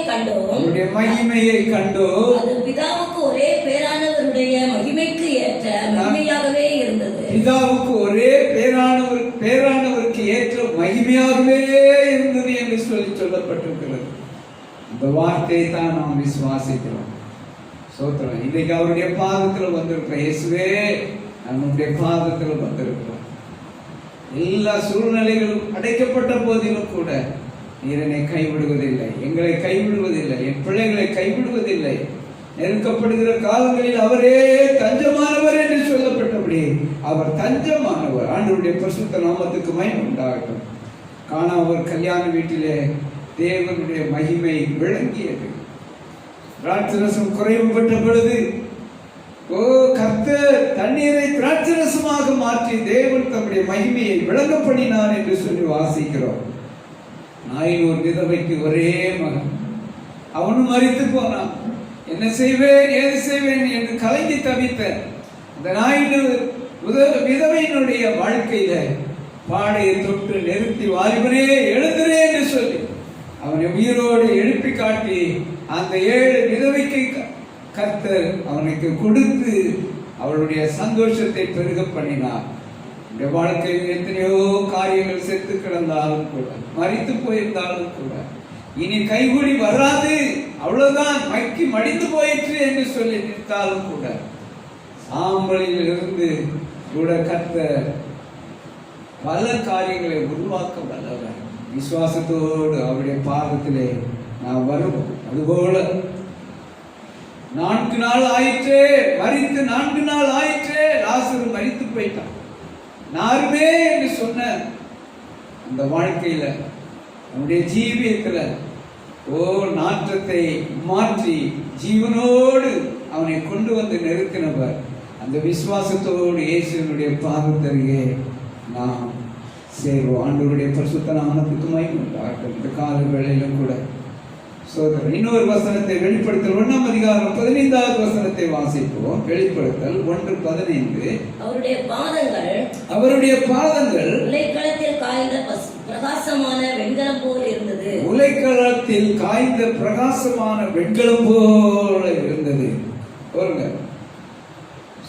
கண்டோம். அது பிதாவுக்கு ஒரே பேரானவருடைய மகிமைக்கு ஏற்ற மகிமையாகவே இருந்தது. பிதாவுக்கு ஒரே பேரானவருக்கு ஏற்ற மகிமையாகவே இருந்தது என்று சொல்லப்பட்டிருக்கிறது. இந்த வார்த்தையை தான் நாம் விசுவாசிக்கிறோம். சோத்திரம். இன்றைக்கு அவருடைய பாதத்தில் வந்திருக்கிறோம். இயேசுவே, நம்முடைய பாதத்தில் வந்திருக்கிறோம். எல்லா சூழ்நிலைகளும் அடைக்கப்பட்ட போதிலும் கூட நீர் என்னை கைவிடுவதில்லை, எங்களை கைவிடுவதில்லை, என் பிள்ளைகளை கைவிடுவதில்லை. நெருக்கப்படுகிற காலங்களில் அவரே தஞ்சமானவர் என்று சொல்லப்பட்டபடி அவர் தஞ்சமானவர். ஆண்டவருடைய பரிசுத்த நாமத்துக்கு மகிமை உண்டாகட்டும். கானாவூர் கல்யாண வீட்டிலே தேவனுடைய மகிமை விளங்கியது. திராட்சரசம் குறைவுபட்ட பொழுது கர்த்தர் தண்ணீரை திராட்சரசமாக மாற்றி தேவன் தம்முடைய மகிமையை விளங்க பண்ணினார் என்று சொல்லி வாசிக்கிறோம். நாயினூர் விதவைக்கு ஒரே மகன், அவனும் மரித்து போனான். என்ன செய்வேன் ஏது செய்வேன் என்று கலங்கி தவித்த அந்த நாயுடு விதவையினுடைய வாழ்க்கையில பாடையை தொட்டு நிறுத்தி வாலிபனே எழுந்துரே என்று சொல்லி அவனை உயிரோடு எழுப்பி காட்டி அந்த 7 விதவைக்கு கர்த்தர் அவனுக்கு கொடுத்து அவளுடைய சந்தோஷத்தை பெருக பண்ணினார். இந்த வாழ்க்கையில் எத்தனையோ காரியங்கள் செத்து கிடந்தாலும் கூட, மரித்து போயிருந்தாலும் கூட, இனி கைகூடி வராது, அவ்வளவுதான், மக்கி மடிந்து போயிற்று என்று சொல்லி நிற்காலும் கூட, சாம்பலில் இருந்து கூட கர்த்தர் பல காரியங்களை உருவாக்க வல்லவர். விசுவாசத்தோடு அவருடைய பாதத்திலே நாம் வருவோம். அதுபோல 4 நாள் ஆயிற்றே, மரித்து 4 நாள் ஆயிற்றே, லாசரு மரித்து போயிட்டான். நாருமே என்று சொன்ன அந்த வாழ்க்கையில நம்முடைய ஜீவியத்துல நாற்றத்தை மாற்றி ஜீவனோடு அவனை கொண்டு வந்து நிறுத்தினவர். அந்த விசுவாசத்தோடு இயேசுவினுடைய பாதத்தருகே நாம் சேர்வோம். ஆண்டவருடைய பரிசுத்த நாமத்துக்கு மகிமை உண்டாகட்டும். இந்த கால வேளையிலும் கூட சோதரன் இன்னொரு வசனத்தை வெளிப்படுத்தல் 1ஆம் அதிகாரம் 15வது வசனத்தை வாசிப்போம். வெளிப்படுத்தல் 1:15. அவருடைய பாதங்கள் உலைக்களத்தில் காய்ந்த பிரகாசமான வெண்கலம் போல் இருந்தது. உலைக்களத்தில் காய்ந்த பிரகாசமான வெண்கலம் போல இருந்தது.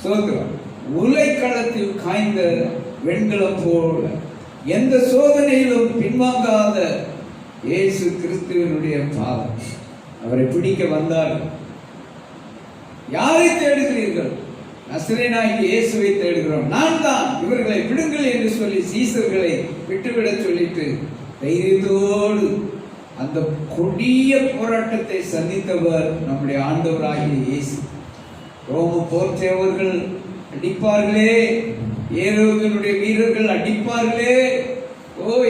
சோதரன் உலைக்களத்தில் காய்ந்த வெண்கலம் போல, எந்த சோதனையிலும் பின்வாங்காத இயேசு கிறிஸ்துவினுடைய பாதம். அவரை பிடிக்க வந்தார்கள். யாரை தேடுகிறீர்கள்? நசரேயனாகிய இயேசுவை தேடுகிறோம். நான் தான், இவர்களை விடுங்கள் என்று சொல்லி சீசர்களை விட்டுவிட சொல்லிட்டு தைரியத்தோடு அந்த கொடிய போராட்டத்தை சந்தித்தவர் நம்முடைய ஆண்டவராகிய இயேசு. ரோம போர் சேவர்கள் அடிப்பார்களே, ஏரோதனுடைய வீரர்கள் அடிப்பார்களே,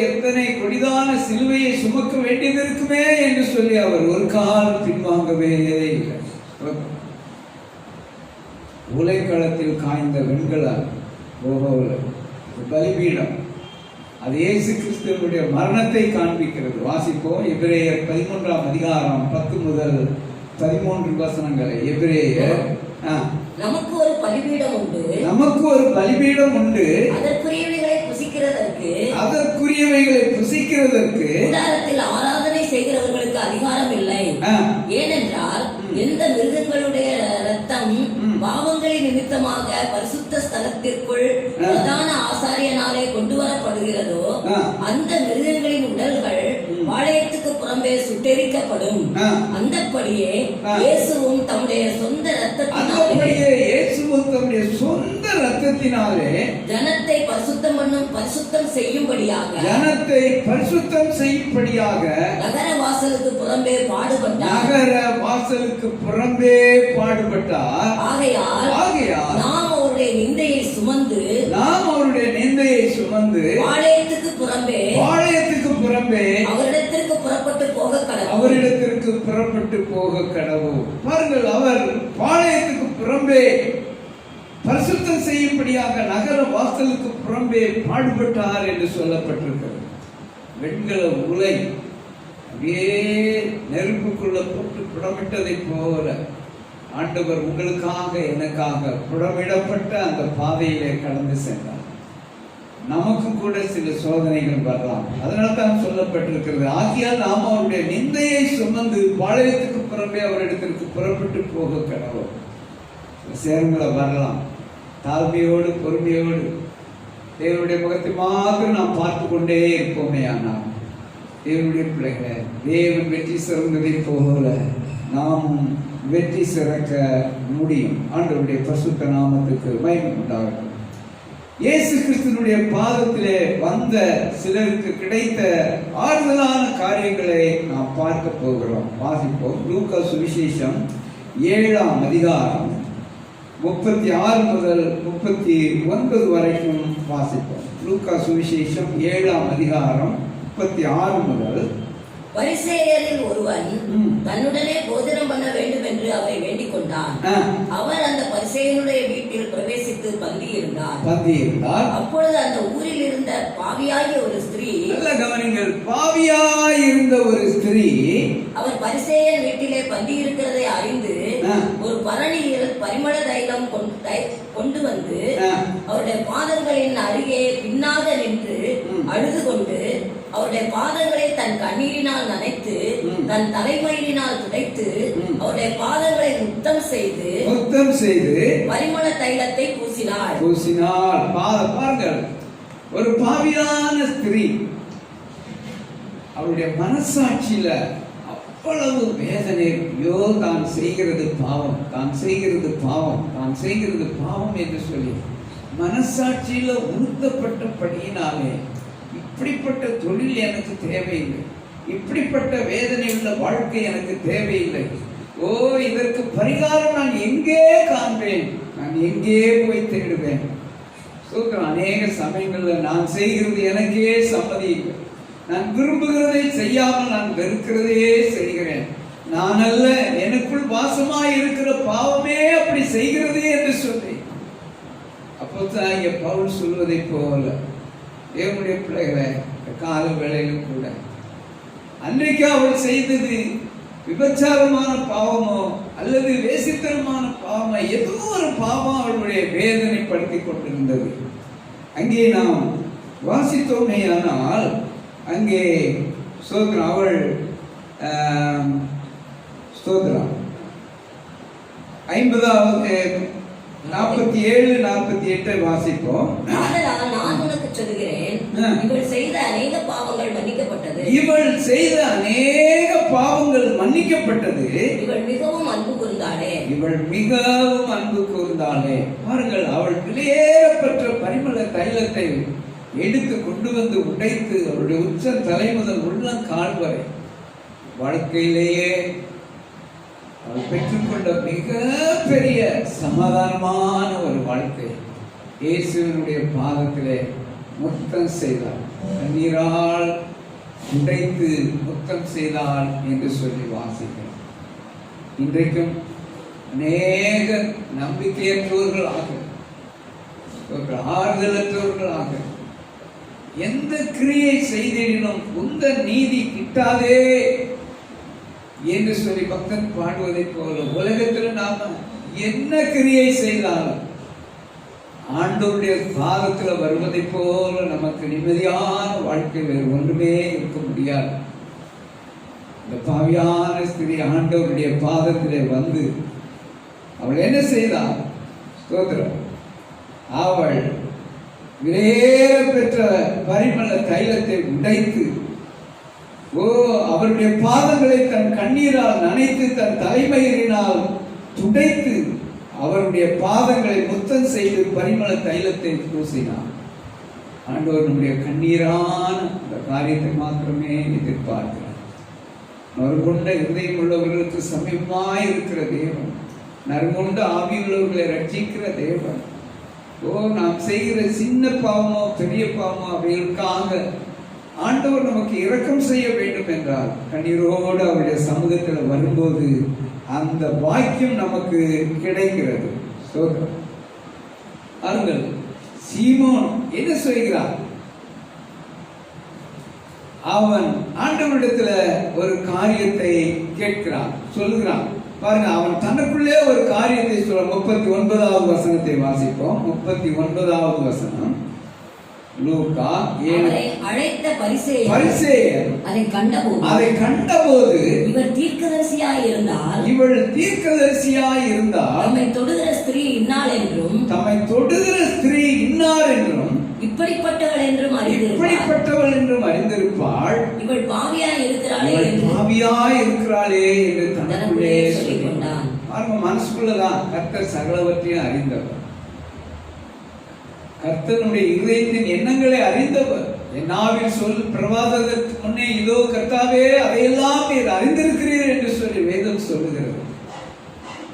எத்தனை கொடிதான சிலுவையை சுமக்க வேண்டியது இருக்குமே என்று சொல்லி அவர் ஒரு காலம் பின்வாங்கவே இல்லை. உலைக்களத்தில் காய்ந்த வெண்கல பலிபீடம், அது இயேசு கிறிஸ்துவனுடைய மரணத்தை காண்பிக்கிறது. வாசிப்போம். எபிரேயர் 13ஆம் அதிகாரம் 10 முதல் 13 வசனங்களை. எபிரேயர். நமக்கு ஒரு பலிபீடம் உண்டு, நமக்கு ஒரு பலிபீடம் உண்டு, அதற்குரியவைகளை புசிக்கிறதற்கு கூடாரத்தில் ஆராதனை செய்கிறவர்களுக்கு அதிகாரம் இல்லை. ஏனென்றால் எந்த மிருகங்களுடைய இரத்தம் பாவங்களின் நிமித்தமாக பரிசுத்த ஸ்தலத்திற்குள் பிரதான ஆசாரியனாலே கொண்டு வரப்படுகிறதோ, அந்த மிருகங்களின் உடல்கள் பாளையத்துக்கு புறம்பே சுட்டெரிக்கப்படும். அந்தப்படியே இயேசுவும் தம்முடைய சொந்த ரத்தத்தினாலே ஜனத்தை பரிசுத்தம் செய்யும்படியாக நகர வாசலுக்கு புறம்பே பாடுபட்டார். ஆகையால் நாம் அவருடைய நிந்தையை சுமந்து பாளையத்துக்கு புறம்பே அவரிடத்திற்கு புறப்பட்டு போக கடவோம். பாருங்கள், அவர் பாளையத்துக்கு புறம்பே பரிசுத்தம் செய்யும்படியாக நகர வாசலுக்கு புறம்பே பாடுபட்டார் என்று சொல்லப்பட்டிருக்கிறது. வெண்கல உலை அப்படியே நெருப்புக்குள்ள போட்டு புடமிட்டதை போல ஆண்டவர் உங்களுக்காக எனக்காக புடமிடப்பட்ட அந்த பாதையிலே கடந்து சென்றார். நமக்கும் கூட சில சோதனைகள் வரலாம். அதனால தான் சொல்லப்பட்டிருக்கிறது, ஆகியால் நாம் அவருடைய நிந்தையை சுமந்து பாளையத்துக்கு புறம்பே அவரிடத்திற்கு புறப்பட்டு போக கடவோம். சேரங்களை வரலாம். தாழ்மையோடு பொறுமையோடு தேவனுடைய முகத்தை மாத்திரம் நாம் பார்த்து கொண்டே இருப்போமே. ஆனால் தேவனுடைய பிள்ளைகளை தேவன் வெற்றி சிறந்ததை போல நாமும் வெற்றி சிறக்க முடியும். ஆண்டவருடைய பரிசுத்த நாமத்துக்கு மகிமை உண்டாகட்டும். இயேசு கிறிஸ்துவினுடைய பாதத்திலே வந்த சிலருக்கு கிடைத்த ஆறுதலான காரியங்களை நாம் பார்க்க போகிறோம். வாசிப்போம். லூக்கா சுவிசேஷம் 7ஆம் அதிகாரம் 36 முதல் 39 வரைக்கும் வாசிப்போம். லூக்கா சுவிசேஷம் 7ஆம் அதிகாரம் 36 முதல். பரிசேயரில் ஒருவன் தன்னுடனே போஜனம் பண்ண வேண்டும் என்று அவரை வேண்டிக் கொண்டான். அவர் அந்த பரிசேயனுடைய வீட்டில் பிரவேசித்து பந்தி இருந்தார். அப்பொழுது அந்த ஊரில் இருந்த பாவியாகிய ஒரு ஸ்திரீ, கவனிங்கள், பாவியாயிருந்த ஒரு ஸ்திரீ அவர் பரிசேயன் வீட்டிலே பந்தி இருக்கிறதை அறிந்து ஒரு பரணியில் கொண்டு வந்து ஆ. அவருடைய பாதங்களின் அருகே பின்னாக நின்று அழுது கொண்டு அவருடைய பாதங்களை தன் கண்ணீரினால் நனைத்து தன் தலைமயிரினால் துடைத்து அவருடைய பாதங்களை முத்தம் செய்து பரிமள தைலத்தை பூசினாள். பாருங்கள், ஒரு பாவியான ஸ்திரீ அவருடைய மனசாட்சியில அவ்வளவு வேதனை. ஐயோ, தான் செய்கிறது பாவம், தான் செய்கிறது பாவம், தான் செய்கிறது பாவம் என்று சொல்லி மனசாட்சியில உறுத்தப்பட்டபடியினாலே இப்படிப்பட்ட தொழில் எனக்கு தேவையில்லை, இப்படிப்பட்ட வேதனை உள்ள வாழ்க்கை எனக்கு தேவையில்லை. ஓ, இதற்கு பரிகாரம் நான் எங்கே காண்பேன், நான் எங்கே போய் தேடுவேன்? அநேக சமயங்கள்ல நான் செய்கிறது எனக்கே சம்மதி இல்லை. நான் விரும்புகிறதை செய்யாமல் நான் வெறுக்கிறதையே செய்கிறேன். நான் அல்ல, எனக்குள் வாசமாய் இருக்கிற பாவமே அப்படி செய்கிறது என்று சொன்னேன். அப்போதான் இங்க பவுல் சொல்வதை போல தேவனுடைய பிள்ளைகளை கால வேளையிலும் கூட அன்றைக்கு அவள் செய்தது விபச்சாரமான பாவமோ அல்லது வேசித்தனமான பாவமோ, ஏதோ ஒரு பாவம் அவளுடைய வேதனைப்படுத்தி கொண்டிருந்தது. அங்கே நாம் வாசித்தோமேயானால் அங்கே ஸ்தோத்திரம், அவள் ஸ்தோத்திரம் 50வது 47 48 வாசிப்போம். நான் உனக்கு சொல்கிறேன், இவள் செய்த அநேக பாவங்கள் மன்னிக்கப்பட்டது. இவள் செய்த அநேக பாவங்கள் மன்னிக்கப்பட்டது. இவள் மிகவும் அன்பு கூர்ந்தாளே. இவள் மிகவும் அன்பு கூர்ந்தாளே. பாருங்கள், அவள் விலையேறப்பெற்ற பரிமள தைலத்தை எடுத்து கொண்டு வந்து உடைத்து அவருடைய உச்ச தலை முதல் உள்ளம் கால் வரை வாழ்க்கையிலேயே அவள் பெற்றுக்கொண்ட மிக பெரிய சமாதானமான ஒரு வாழ்க்கை. இயேசுவினுடைய பாதத்திலே முத்தம் செய்தாள், கண்ணீரால் உடைத்து முத்தம் செய்தாள் என்று சொல்லி வாசிக்கிறோம். இன்றைக்கும் அநேக நம்பிக்கையற்றவர்களாக, ஆறுதலற்றவர்களாக, எந்த கிரியை செய்திடனும் உந்த நீதி கிட்டாதே என்று சொல்லி பக்தன் பாடுவதை போல உலகத்தில் நாம என்ன கிரியை செய்தாலும் ஆண்டவருடைய பாதத்தில் வருவதை போல நமக்கு நிம்மதியான வாழ்க்கை வேறு ஒன்றுமே இருக்க முடியாது. இந்த பாவியான ஸ்திரீ ஆண்டவருடைய பாதத்திலே வந்து அவள் என்ன செய்தாள்? ஸ்தோத்திரம், அவள் விலையேற பெற்ற பரிமள தைலத்தை உடைத்து அவருடைய பாதங்களை தன் கண்ணீரால் நனைத்து தன் தலைமயிரினால் துடைத்து அவருடைய பாதங்களை முத்தம் செய்து பரிமள தைலத்தை பூசினார். ஆண்டவர் நம்முடைய கண்ணீரான அந்த காரியத்தை மாத்திரமே எதிர்பார்க்கிறார். நறுகொண்ட இதயம் உள்ளவர்களுக்கு சமீபமாய் இருக்கிற தேவன், நறுகொண்ட ஆவி உள்ளவர்களை ரட்சிக்கிற தேவன். நாம் செய்கிற சின்ன பாவமோ பெரிய பாவமோ அவைகளுக்காக ஆண்டவர் நமக்கு இரக்கம் செய்ய வேண்டும் என்றால் கண்ணீரோடு அவருடைய சமூகத்தில் வரும்போது அந்த பாக்கியம் நமக்கு கிடைக்கிறது. பாருங்கள், சீமோன் என்ன சொல்கிறார்? அவன் ஆண்டவரிடத்துல ஒரு காரியத்தை கேட்கிறான், சொல்லுகிறான். பாருங்க, அவன் தனக்குள்ளே ஒரு காரியத்தை சொல்ல. 39வது வசனத்தை வாசிப்போம். 39வது வசனம். லூக்கா அழைத்த பரிசேயர் அதை கண்டபோது இவள் தீர்க்கதரிசியாய் இருந்தால் தம்மை தொடுகிற ஸ்திரீ இன்னாள் என்றும் இப்படிப்பட்டவள் என்றும் அறிந்திருப்பாள். இவள் பாவியாய் இருக்கிறாளே என்று தனக்குள்ளே சொல்லிக் கொண்டான். மனசுக்குள்ளதான் கர்த்தர் சகலவற்றையும் அறிந்தவர். கர்த்தனுடைய இதயத்தின் எண்ணங்களை அறிந்தவர். என்னாவில் சொல் பிரவாதத்திற்கு முன்னே இதோ கர்த்தாவே அதையெல்லாம் நீர் அறிந்திருக்கிறீர் என்று சொல்லி வேதம் சொல்லுகிறது.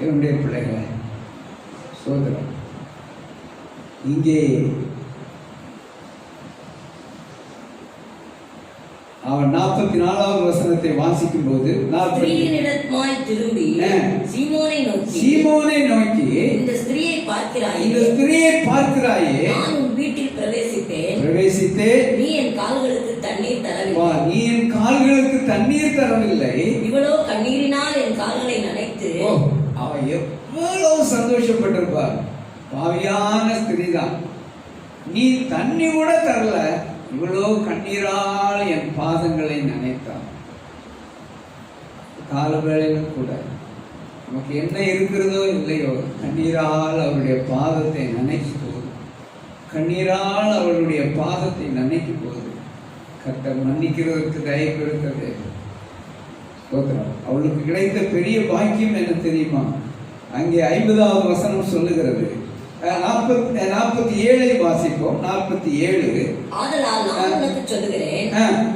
என்னுடைய பிள்ளைகளை சோதரம், இங்கே அவன் 44வது வசனத்தை வாசிக்கும் போது திரும்பி சீமோனை நோக்கி இந்த ஸ்திரீயை பார்க்கிறாயே, நான் உன் வீட்டில் பிரவேசித்தேன். நீ என் கால்களுக்கு தண்ணீர் தரவில்லை. இவளோ கண்ணீரினால் என் கால்களை நனைத்து. அவன் எவ்வளவு சந்தோஷப்பட்டிருப்பார். பாவியான ஸ்திரீதான், நீ தண்ணி கூட தரல, இவ்வளோ கண்ணீரால் என் பாதங்களை நனைத்தான். கால வேளையிலும் கூட நமக்கு என்ன இருக்கிறதோ இல்லையோ கண்ணீரால் அவருடைய பாதத்தை நனைக்கும் போது, கண்ணீரால் அவருடைய பாதத்தை நனைக்கும் போது கர்த்தர் மன்னிக்கிறதற்கு தயவு இருக்கிறது. அவளுக்கு கிடைத்த பெரிய பாக்கியம் என்ன தெரியுமா? அங்கே 50வது வசனம் சொல்லுகிறது. 47 வாசிப்போம். 47. ஆதலால் நான் உனக்கு சொல்லுகிறேன்,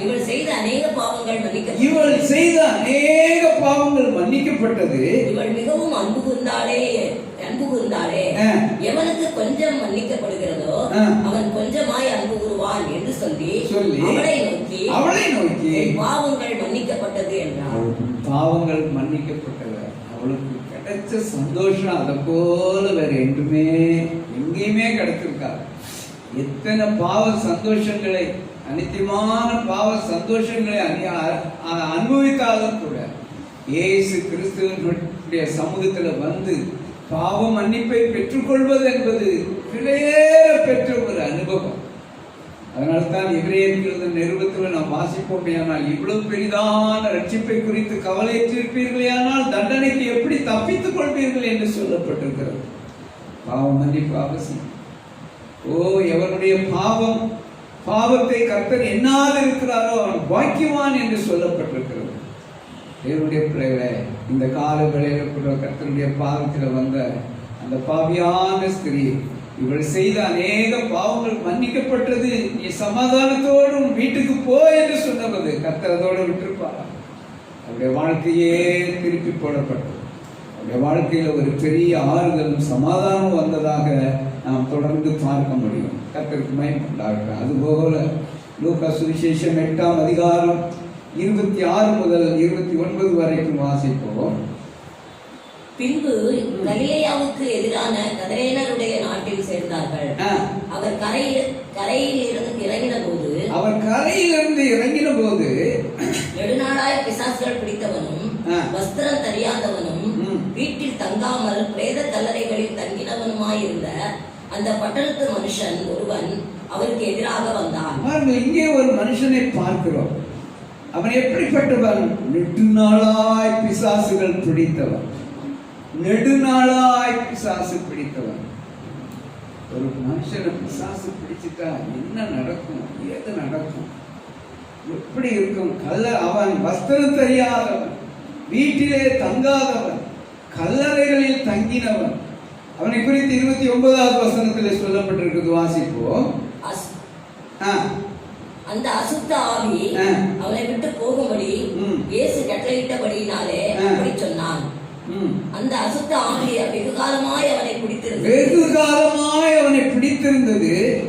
இவள் செய்த அநேக பாவங்கள் மன்னிக்கப்பட்டது. இவள் மிகவும் அன்பு கூர்ந்தாளே. எவனுக்கு கொஞ்சம் மன்னிக்கப்படுகிறதோ அவன் கொஞ்சமாய் அன்பு கூறுவான் என்று சொல்லி அவளை நோக்கி பாவங்கள் மன்னிக்கப்பட்டது என்றார். பாவங்கள் மன்னிக்கப்பட்டது. அவளுக்கு கிடைச்ச சந்தோஷம் அதை போல வேற எங்கேயுமே கிடைச்சிருக்காது. எத்தனை பாவ சந்தோஷங்களை, அனித்தியமான பாவ சந்தோஷங்களை அனுபவித்தாலும் கூட இயேசு கிறிஸ்துவனுடைய சமூகத்துல வந்து பாவ மன்னிப்பை பெற்றுக்கொள்வது என்பது விலையேற பெற்ற ஒரு அனுபவம். அதனால்தான் எபிரேயர் நிருபத்தில் நாம் வாசிப்போமே, ஆனால் இவ்வளவு பெரிதான ரட்சிப்பை குறித்து கவலையற்றிருப்பீர்களே, ஆனால் தண்டனைக்கு எப்படி தப்பித்துக் கொள்வீர்கள் என்று சொல்லப்பட்டிருக்கிறது. பாவ மன்னிப்பு அவசியம். எவனுடைய பாவத்தை கர்த்தர் எண்ணாது இருக்கிறாரோ அவன் பாக்கியவான் என்று சொல்லப்பட்டிருக்கிறது. தேவனுடைய பிள்ளைகளே, இந்த கால வேளையில கூட கர்த்தருடைய பாதத்தில் வந்த அந்த பாவியான ஸ்திரீ, இவள் செய்த அநேக பாவங்கள் மன்னிக்கப்பட்டது, நீ சமாதானத்தோடும் வீட்டுக்கு போ என்று சொன்னது. கர்த்தர் அதோடு விட்டிருப்பாரா? அவருடைய வாழ்க்கையே திருப்பி போடப்பட்டது. அவருடைய வாழ்க்கையில ஒரு பெரிய ஆறுதலும் சமாதானம் வந்ததாக நாம் தொடர்ந்து பார்க்க முடியும். கர்த்தருக்கு மகிமை உண்டாகட்டும். அதுபோல லூக்கா சுவிசேஷம் 8ஆம் அதிகாரம் 26 முதல் 29 வரைக்கும் வாசிப்போம். பின்பு கலிலேயாவுக்கு எதிரான கதரேனருடைய நாட்டில் சேர்ந்தார்கள். அவர் கரையிலிருந்து இறங்கின போது நெடுநாளாய் பிசாசுகள் பிடித்தவனும் வஸ்திரம் தெரியாதவனும் வீட்டில் தங்காமல் பிரேத கல்லறைகளில் தங்கினவனுமாயிருந்த அந்த பட்டணத்து மனுஷன் ஒருவன் அவருக்கு எதிராக வந்தான். இங்கே ஒரு மனுஷனை பார்க்கிறோம். அவன் எப்படிப்பட்டவன்? நெடுநாளாய் பிசாசுகள் பிடித்தவன். ஒரு மனுஷனை பிசாசு பிடிச்சிட்டா என்ன நடக்கும்? எது நடக்கும்? எப்படி இருக்கும்? அவன் வஸ்திரம் தெரியாதவன், வீட்டிலே தங்காதவன், கல்லறைகளில் தங்கினவன். அவனை குறித்து 29வது வசனத்தில் சொல்லப்பட்டிருக்கிறது. வாசிப்போம். அந்த அசுத்த ஆவி அவனை விட்டு போகும்படி இயேசு கட்டளையிட்டபடியினாலே அப்படி சொன்னான். அந்த அசுத்த ஆவி வெகு காலமாய் அவனை பிடித்திருந்தது.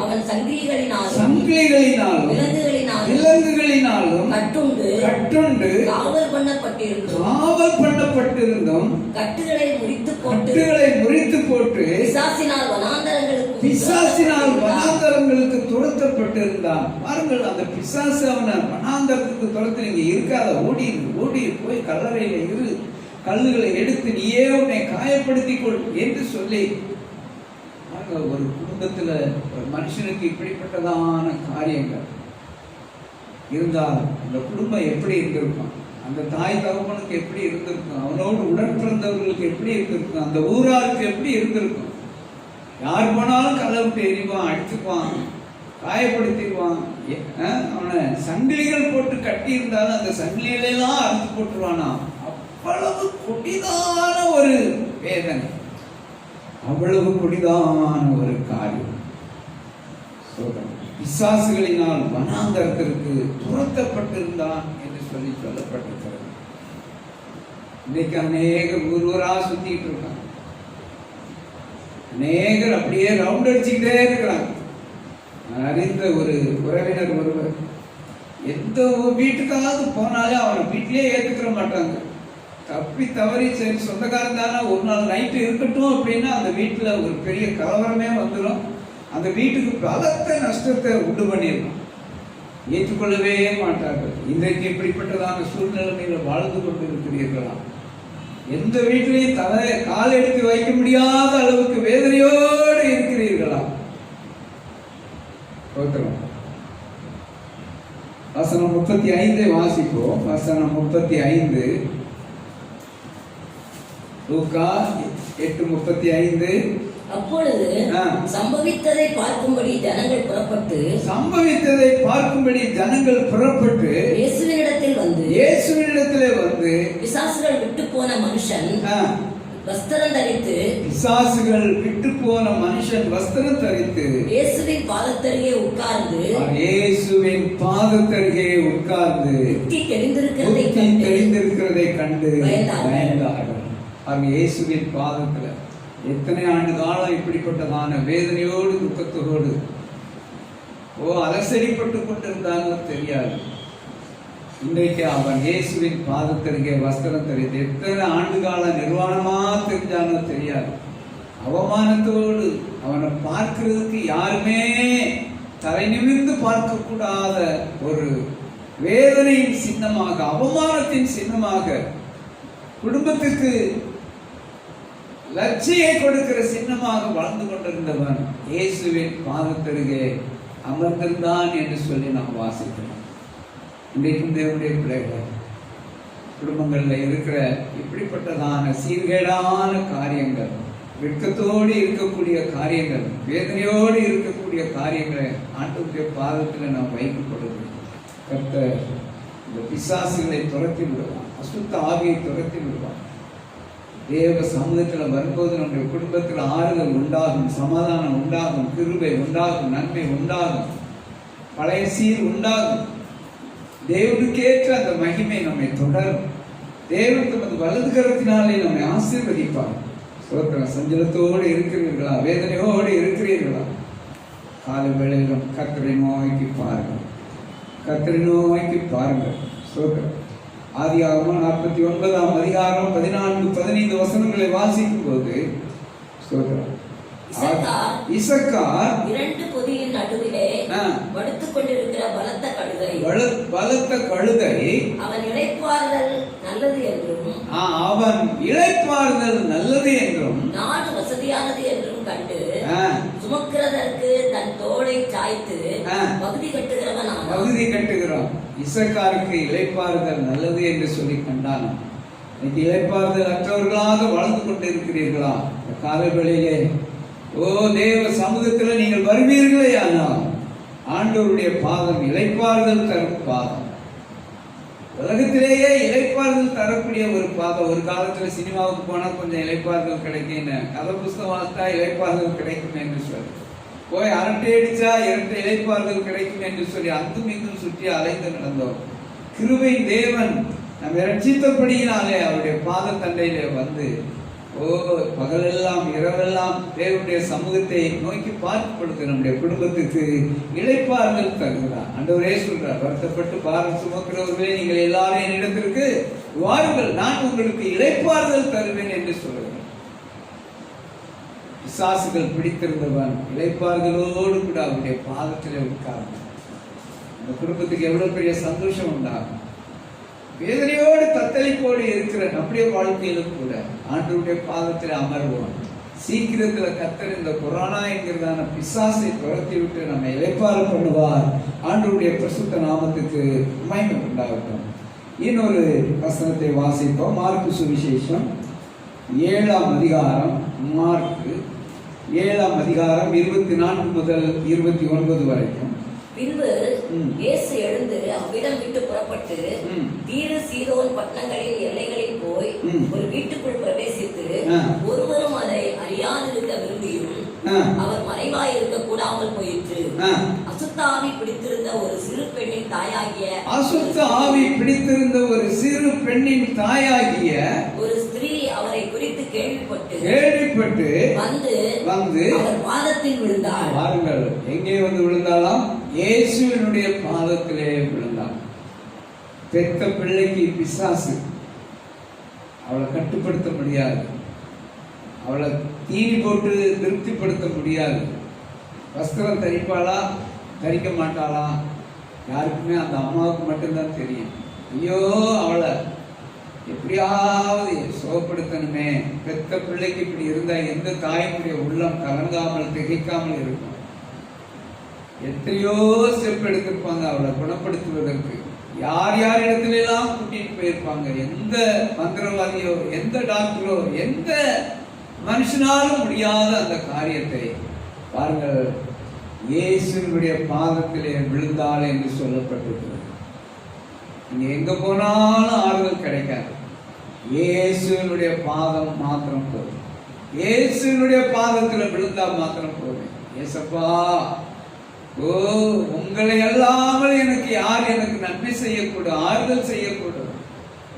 அவன் சங்கிலிகளினாலும் விலங்குகளினாலும் கட்டுண்டு காவல் பண்ணப்பட்டிருந்தும் கட்டுகளை முறித்து போட்டு பிசாசினால் வனாந்தரங்களுக்கு துரத்தப்பட்டிருந்தான். பாருங்கள், அந்த பிசாசு அவனை வனாந்தரத்துக்கு துரத்து, நீங்க இருக்காத, ஓடி போய் கல்லறையில இரு, கல்லுகளை எடுத்து நீயே உன்னை காயப்படுத்திக் கொள் என்று சொல்லி. ஒரு குடும்பத்துல ஒரு மனுஷனுக்கு இப்படிப்பட்டதான காரியங்கள் இருந்தால் அந்த குடும்பம் எப்படி இருந்திருக்கும்? அந்த தாய் தகப்பனுக்கு எப்படி இருந்திருக்கும்? அவனோடு உடன் பிறந்தவர்களுக்கு எப்படி இருந்திருக்கும்? அந்த ஊராருக்கு எப்படி இருந்திருக்கும்? யார் போனாலும் கல்லை விட்டு எறிவான், அடிச்சுக்குவான், காயப்படுத்திடுவான். அவனை சங்கிலிகள் போட்டு கட்டி இருந்தாலும் அந்த சங்கிலிகளெல்லாம் அறுத்து போட்டுருவானா. அவ்வளவு கொடிதான ஒரு வேதனை, அவ்வளவு கொடிதான ஒரு காரியம். பிசாசுகளினால் வனாந்தரத்திற்கு துரத்தப்பட்டிருந்தான் என்று சொல்லப்பட்டிருக்கிறது. இன்னைக்கு அநேகர் ஊரா சுத்திட்டு இருக்காங்க. அநேகர் அப்படியே ரவுண்ட் அடிச்சுக்கிட்டே இருக்கிறாங்க. நான் அறிந்த ஒரு உறவினர் ஒருவர், எந்த வீட்டுக்காவது போனாலே அவனை வீட்டிலேயே ஏற்றுக்கிற மாட்டாங்க. தப்பி தவறி சரி சொந்தக்காரன் தானே ஒரு நாள் நைட்டு இருக்கட்டும் அப்படின்னா அந்த வீட்டில் ஒரு பெரிய கலவரமே வந்துடும். அந்த வீட்டுக்கு பலத்த நஷ்டத்தை உண்டு பண்ணிடணும். ஏற்றுக்கொள்ளவே மாட்டார்கள். இன்றைக்கு இப்படிப்பட்டதான சூழ்நிலைமையில வாழ்ந்து கொண்டு இருக்கிறீர்களா? எந்த வீட்டிலையும் கால் எடுத்து வைக்க முடியாத அளவுக்கு வேதனையோடு இருக்கிறீர்களா? வசனம் 35 வாசிப்போம். வசனம் 35, லூக்கா 8:35. அப்பொழுது சம்பவித்ததை பார்க்கும்படி ஜனங்கள் புறப்பட்டு இயேசுவினிடத்திலே வந்து பிசாசுகள் விட்டு போன மனுஷன் வஸ்திரம் தரித்து இயேசுவின் பாதத்தருகே உட்கார்ந்து புத்தி தெரிந்திருக்கிறதை கண்டு பயந்தார்கள். இயேசுவின் பாதத்துல எத்தனை ஆண்டு காலம் இப்படிப்பட்டதான வேதனையோடு துக்கத்தோடு அலசடிப்பட்டு கொண்டிருந்தாங்க தெரியாது. இன்றைக்கு அவன் இயேசுவின் பாதத்தருகே வஸ்திரம் தரித்து எத்தனை ஆண்டு காலம் நிர்வாணமா தெரிஞ்சானோ தெரியாது. அவமானத்தோடு அவனை பார்க்கிறதுக்கு யாருமே தலை நிமிர்ந்து பார்க்க கூடாத ஒரு வேதனையின் சின்னமாக, அவமானத்தின் சின்னமாக, குடும்பத்துக்கு லட்சியை கொடுக்கிற சின்னமாக வாழ்ந்து கொண்டிருந்தவன் இயேசுவின் பாதத்தருகே அமர்ந்திருந்தான் என்று சொல்லி நாம் வாசிக்கிறோம். இன்றைக்கும் தேவனுடைய பிள்ளைகள் குடும்பங்களில் இருக்கிற இப்படிப்பட்டதான சீர்கேடான காரியங்கள், வெட்கத்தோடு இருக்கக்கூடிய காரியங்கள், வேதனையோடு இருக்கக்கூடிய காரியங்களை ஆண்டவருடைய பாதத்தில் நாம் வைக்கப்படுது. கர்த்தர் இந்த பிசாசுகளை துரத்தி விடுவான், அசுத்த ஆவியை துரத்தி விடுவான். தேவ சமூகத்தில் வரும்போது நம்முடைய குடும்பத்தில் ஆறுதல் உண்டாகும், சமாதானம் உண்டாகும், கிருபை உண்டாகும், நன்மை உண்டாகும், பழைய சீர் உண்டாகும். தேவனுக்கேற்ற அந்த மகிமை நம்மை தொடரும். தேவன் தமது வலது கரத்தினாலே நம்மை ஆசீர்வதிப்பார். சஞ்சலத்தோடு இருக்கிறீர்களா? வேதனையோடு இருக்கிறீர்களா? காலை வேளையிலும் கர்த்தரை நோக்கி பாருங்கள், கர்த்தரை நோக்கி பாருங்கள். ஆதியாகமம் 49ஆம் அதிகாரம் 14-15 வசனங்களை வாசிக்கும் போது இசக்கார் இரண்டு பொதியின் நடுவிலே படுத்துக் கொண்டிருக்கிற பலத்த கழுதை அவன் இளைப்பாறுதல் நல்லது என்றும் நாடு வசதியானது என்றும் கண்டு சுமக்கிறதற்கு தன் தோளை சாய்த்து பகுதி கட்டுகிறான். இசக்காருக்கு இளைப்பாறுதல் நல்லது என்று சொல்லி கண்டான். இன்னைக்கு இளைப்பாறுதல் அற்றவர்களாக வாழ்ந்து கொண்டிருக்கிறீர்களா? காலவெளியிலே தேவ சமூகத்தில் நீங்கள் வருவீர்களே, ஆனால் ஆண்டவருடைய பாதம் இளைப்பாறுதல் தரும் பாதம். உலகத்திலேயே இளைப்பாறுதல் தரக்கூடிய ஒரு பாதம். ஒரு காலத்துல சினிமாவுக்கு போனா கொஞ்சம் இளைப்பாறுதல் கிடைக்கும், கதை புஸ்தகம் வாசித்தா இளைப்பாறுதல் கிடைக்கும் என்று சொல்லி போய் அரட்டை அடிச்சா இரட்டை இளைப்பாறுதல் கிடைக்கும் என்று சொல்லி அங்கும் இங்கும் சுற்றி அலைந்து நடந்தோம். கிருபையின் தேவன் நம்ம ரட்சித்தபடியினாலே அவருடைய பாத தண்டையிலே வந்து பகலெல்லாம் இரவெல்லாம் தேவனுடைய சமூகத்தை நோக்கி பார்க்கப்படுது. நம்முடைய குடும்பத்துக்கு இளைப்பாறுதல் தருகிறார். ஆண்டவரே சொல்றார், வருத்தப்பட்டு பாரம் சுமக்கிறவர்களே நீங்கள் எல்லாரும் என்னிடத்திற்கு வாருங்கள், நான் உங்களுக்கு இளைப்பாறுதல் தருவேன் என்று சொல்லுகிறேன். பிசாசுகள் பிடித்திருந்தவன் இளைப்பாறுதலோடு கூட அவருடைய பாதத்திலே உட்கார்ந்து அந்த குடும்பத்துக்கு எவ்வளவு பெரிய சந்தோஷம் உண்டாகும். வேதனையோடு தத்தளிப்போடு இருக்கிற நம்முடைய வாழ்க்கையிலும் கூட ஆண்டவருடைய பாதத்தில் அமர்வோம். சீக்கிரத்துல கர்த்தர் இந்த கொரோனா என்கிறதான பிசாசை துரத்தி விட்டு நம்ம இளைப்பாறு பண்ணுவார். ஆண்டவருடைய பரிசுத்த நாமத்துக்கு மகிமை உண்டாகட்டும். இன்னொரு வசனத்தை வாசிப்போம். மார்க்கு சுவிசேஷம் 7ஆம் அதிகாரம், மார்க்கு 7ஆம் அதிகாரம் 24 முதல் 29 வரைக்கும். பின்பு இயேசு எழுந்து அவ்விடம் விட்டு புறப்பட்டு தீரு சீதோன் பட்டணங்களின் எல்லைகளில் போய் ஒரு வீட்டுக்குள் பிரவேசித்து ஒருவரும் அதை அறியாதிருக்க விரும்பியும் அவர் மறைவாய் இருக்க கூடாமல் போயிற்று. அசுத்த ஆவி பிடித்திருந்த ஒரு சிறு பெண்ணின் தாயாகிய ஒரு ஸ்திரீ அவரை குறித்து கேள்விப்பட்டு வந்து அவர் பாதத்தில் விழுந்தாள். பாருங்கள், எங்கே வந்து விழுந்தாலாம்? இயேசுவினுடைய பாதத்திலே விழுந்தாள். பெத்த பிள்ளைக்கு பிசாசு அவளை கட்டுப்படுத்த முடியாது, அவளை தீனி போட்டு திருப்திப்படுத்த முடியாது. வஸ்திரம் தரிப்பாளா தரிக்க மாட்டாளா யாருக்குமே அந்த அம்மாவுக்கு மட்டும்தான் தெரியும். ஐயோ அவளை எப்படியாவது சுகப்படுத்தணுமே. பெத்த பிள்ளைக்கு இப்படி இருந்தா எந்த தாயினுடைய உள்ளம் கலங்காமல் திகைக்காமல் இருக்கும். எத்தனையோ ஸ்டெப் எடுத்திருப்பாங்க அவளை குணப்படுத்துவதற்கு. யார் யார் இடத்துல எல்லாம் கூட்டிட்டு போயிருப்பாங்க. எந்த மந்திரவாதியோ எந்த டாக்டரோ எந்த மனுஷனாலும் முடியாத அந்த காரியத்தை பாருங்கள், இயேசுவினுடைய பாதத்திலே விழுந்தாள் என்று சொல்லப்பட்டிருக்கிறது. நீங்க எங்க போனாலும் ஆறுதல் கிடைக்காது. இயேசுவினுடைய பாதம் மாத்திரம் போதும். இயேசுவினுடைய பாதத்தில் விழுந்தா மாத்திரம் போதும். ஏசப்பா, ஓ உங்களை அல்லாமல் எனக்கு யார் எனக்கு நன்மை செய்யக்கூடும், ஆறுதல் செய்யக்கூடும்.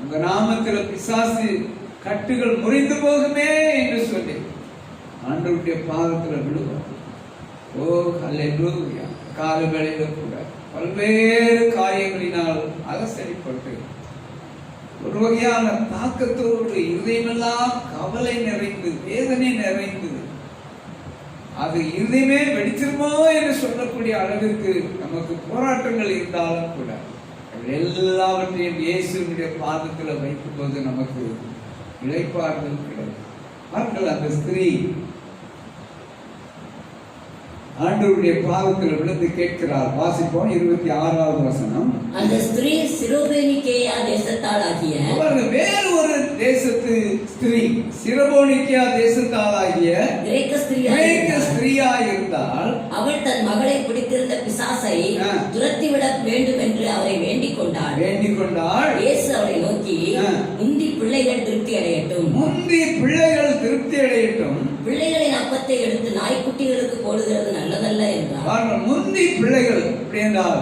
உங்க நாமத்தில் பிசாசு கட்டுகள் முறிந்து போகுமே என்று சொல்லி ஆண்டவருடைய பாதத்தில் விழுவோம். ஓ அல்லேலூயா. கால வேளையில கூட பல்வேறு காரியங்களினால் அலசடிப்பட்டு ஒரு வகையான தாக்கத்தோடு இருதயமெல்லாம் கவலை நிறைந்து வேதனை நிறைந்தது. அது இருதயமே வெடிச்சிருமோ என்று சொல்லக்கூடிய அளவிற்கு நமக்கு போராட்டங்கள் இருந்தாலும் கூட எல்லாவற்றையும் இயேசுவினுடைய பாதத்தில் வைக்கும் போது நமக்கு இளைப்பாறுதல் கிடைக்கும். பாருங்கள், அந்த ஸ்திரீ ஆண்டவருடைய பாதத்தில் விழுந்து கேட்கிறார். வாசிப்போம் 26வது வசனம். அந்த ஸ்திரீ சிரோபேனிக்கேயா தேசத்தாளாகிய வேறு ஒரு தேசத்து ஸ்திரீ, சிரோபேனிக்கேயா தேசத்தாளாகிய கிரேக்க ஸ்திரீயா இருந்தால் அவள் தன் மகளை பிடித்திருந்த பிசாசை துரத்திவிட வேண்டும் என்று அவரை வேண்டிக் கொண்டாள். இயேசு அவளை நோக்கி, முந்தி பிள்ளைகள் திருப்தி அடையட்டும், பிள்ளைகளின் அப்பத்தை எடுத்து நாய்க்குட்டிகளுக்கு போடுகிறது நல்லதல்ல என்றார். முந்தி பிள்ளைகள் என்றால்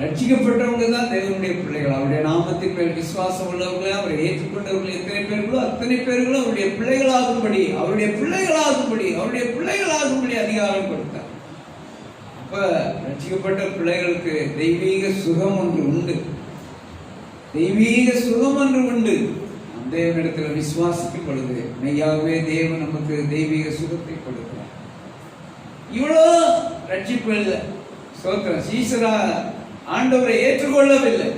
ரட்சிக்கப்பட்டவங்க தான் தேவனுடைய பிள்ளைகள். அவருடைய நாமத்தின் மேல் விசுவாசம் உள்ளவர்களே, அவரை ஏற்றுக்கொண்டவர்கள் எத்தனை பேர்களோ அத்தனை பேர்களும் அவருடைய பிள்ளைகளாகும்படி அதிகாரம் கொடுத்தார். அப்ப ரட்சிக்கப்பட்ட பிள்ளைகளுக்கு தெய்வீக சுகம் ஒன்று உண்டு. தேவனிடத்தில் விசுவாசிக்கும் பொழுது மெய்யாகவே தேவன் நமக்கு தெய்வீக சுகத்தை கொடுக்கிறார். இவ்வளோ ரட்சிப்பு இல்லை. சோத்திரம். சீசரா ஆண்டவரை ஏற்றுக்கொள்ளவில்லை.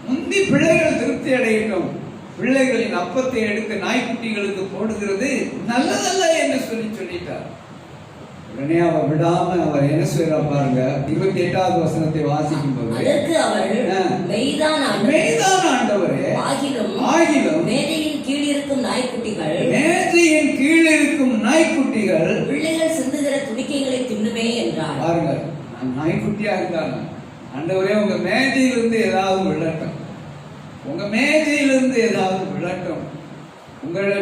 முந்தி பிள்ளைகள் திருப்தி அடையட்டும், பிள்ளைகளின் அப்பத்தை எடுத்து நாய்க்குட்டிகளுக்கு போடுகிறது நல்லதல்ல என்று சொல்லிட்டார். உடனே அவர் விடாம அவர் என்ன சொல்றா பாருங்க, 28வது வசனத்தை வாசிக்கும் போது, அதற்கு அவள், மெய்தான் ஆண்டவரே, ஆகிலும் மேஜையின் கீழ் இருக்கும் நாய்க்குட்டிகள் பிள்ளைகள் சிந்துகிற துணிக்கைகளை தின்னுமே என்றார். பாருங்க, நான் நாய்க்குட்டியா இருந்தாங்க. ஆண்டவரே, உங்க மேஜையிலிருந்து ஏதாவது விழட்டும், உங்களோட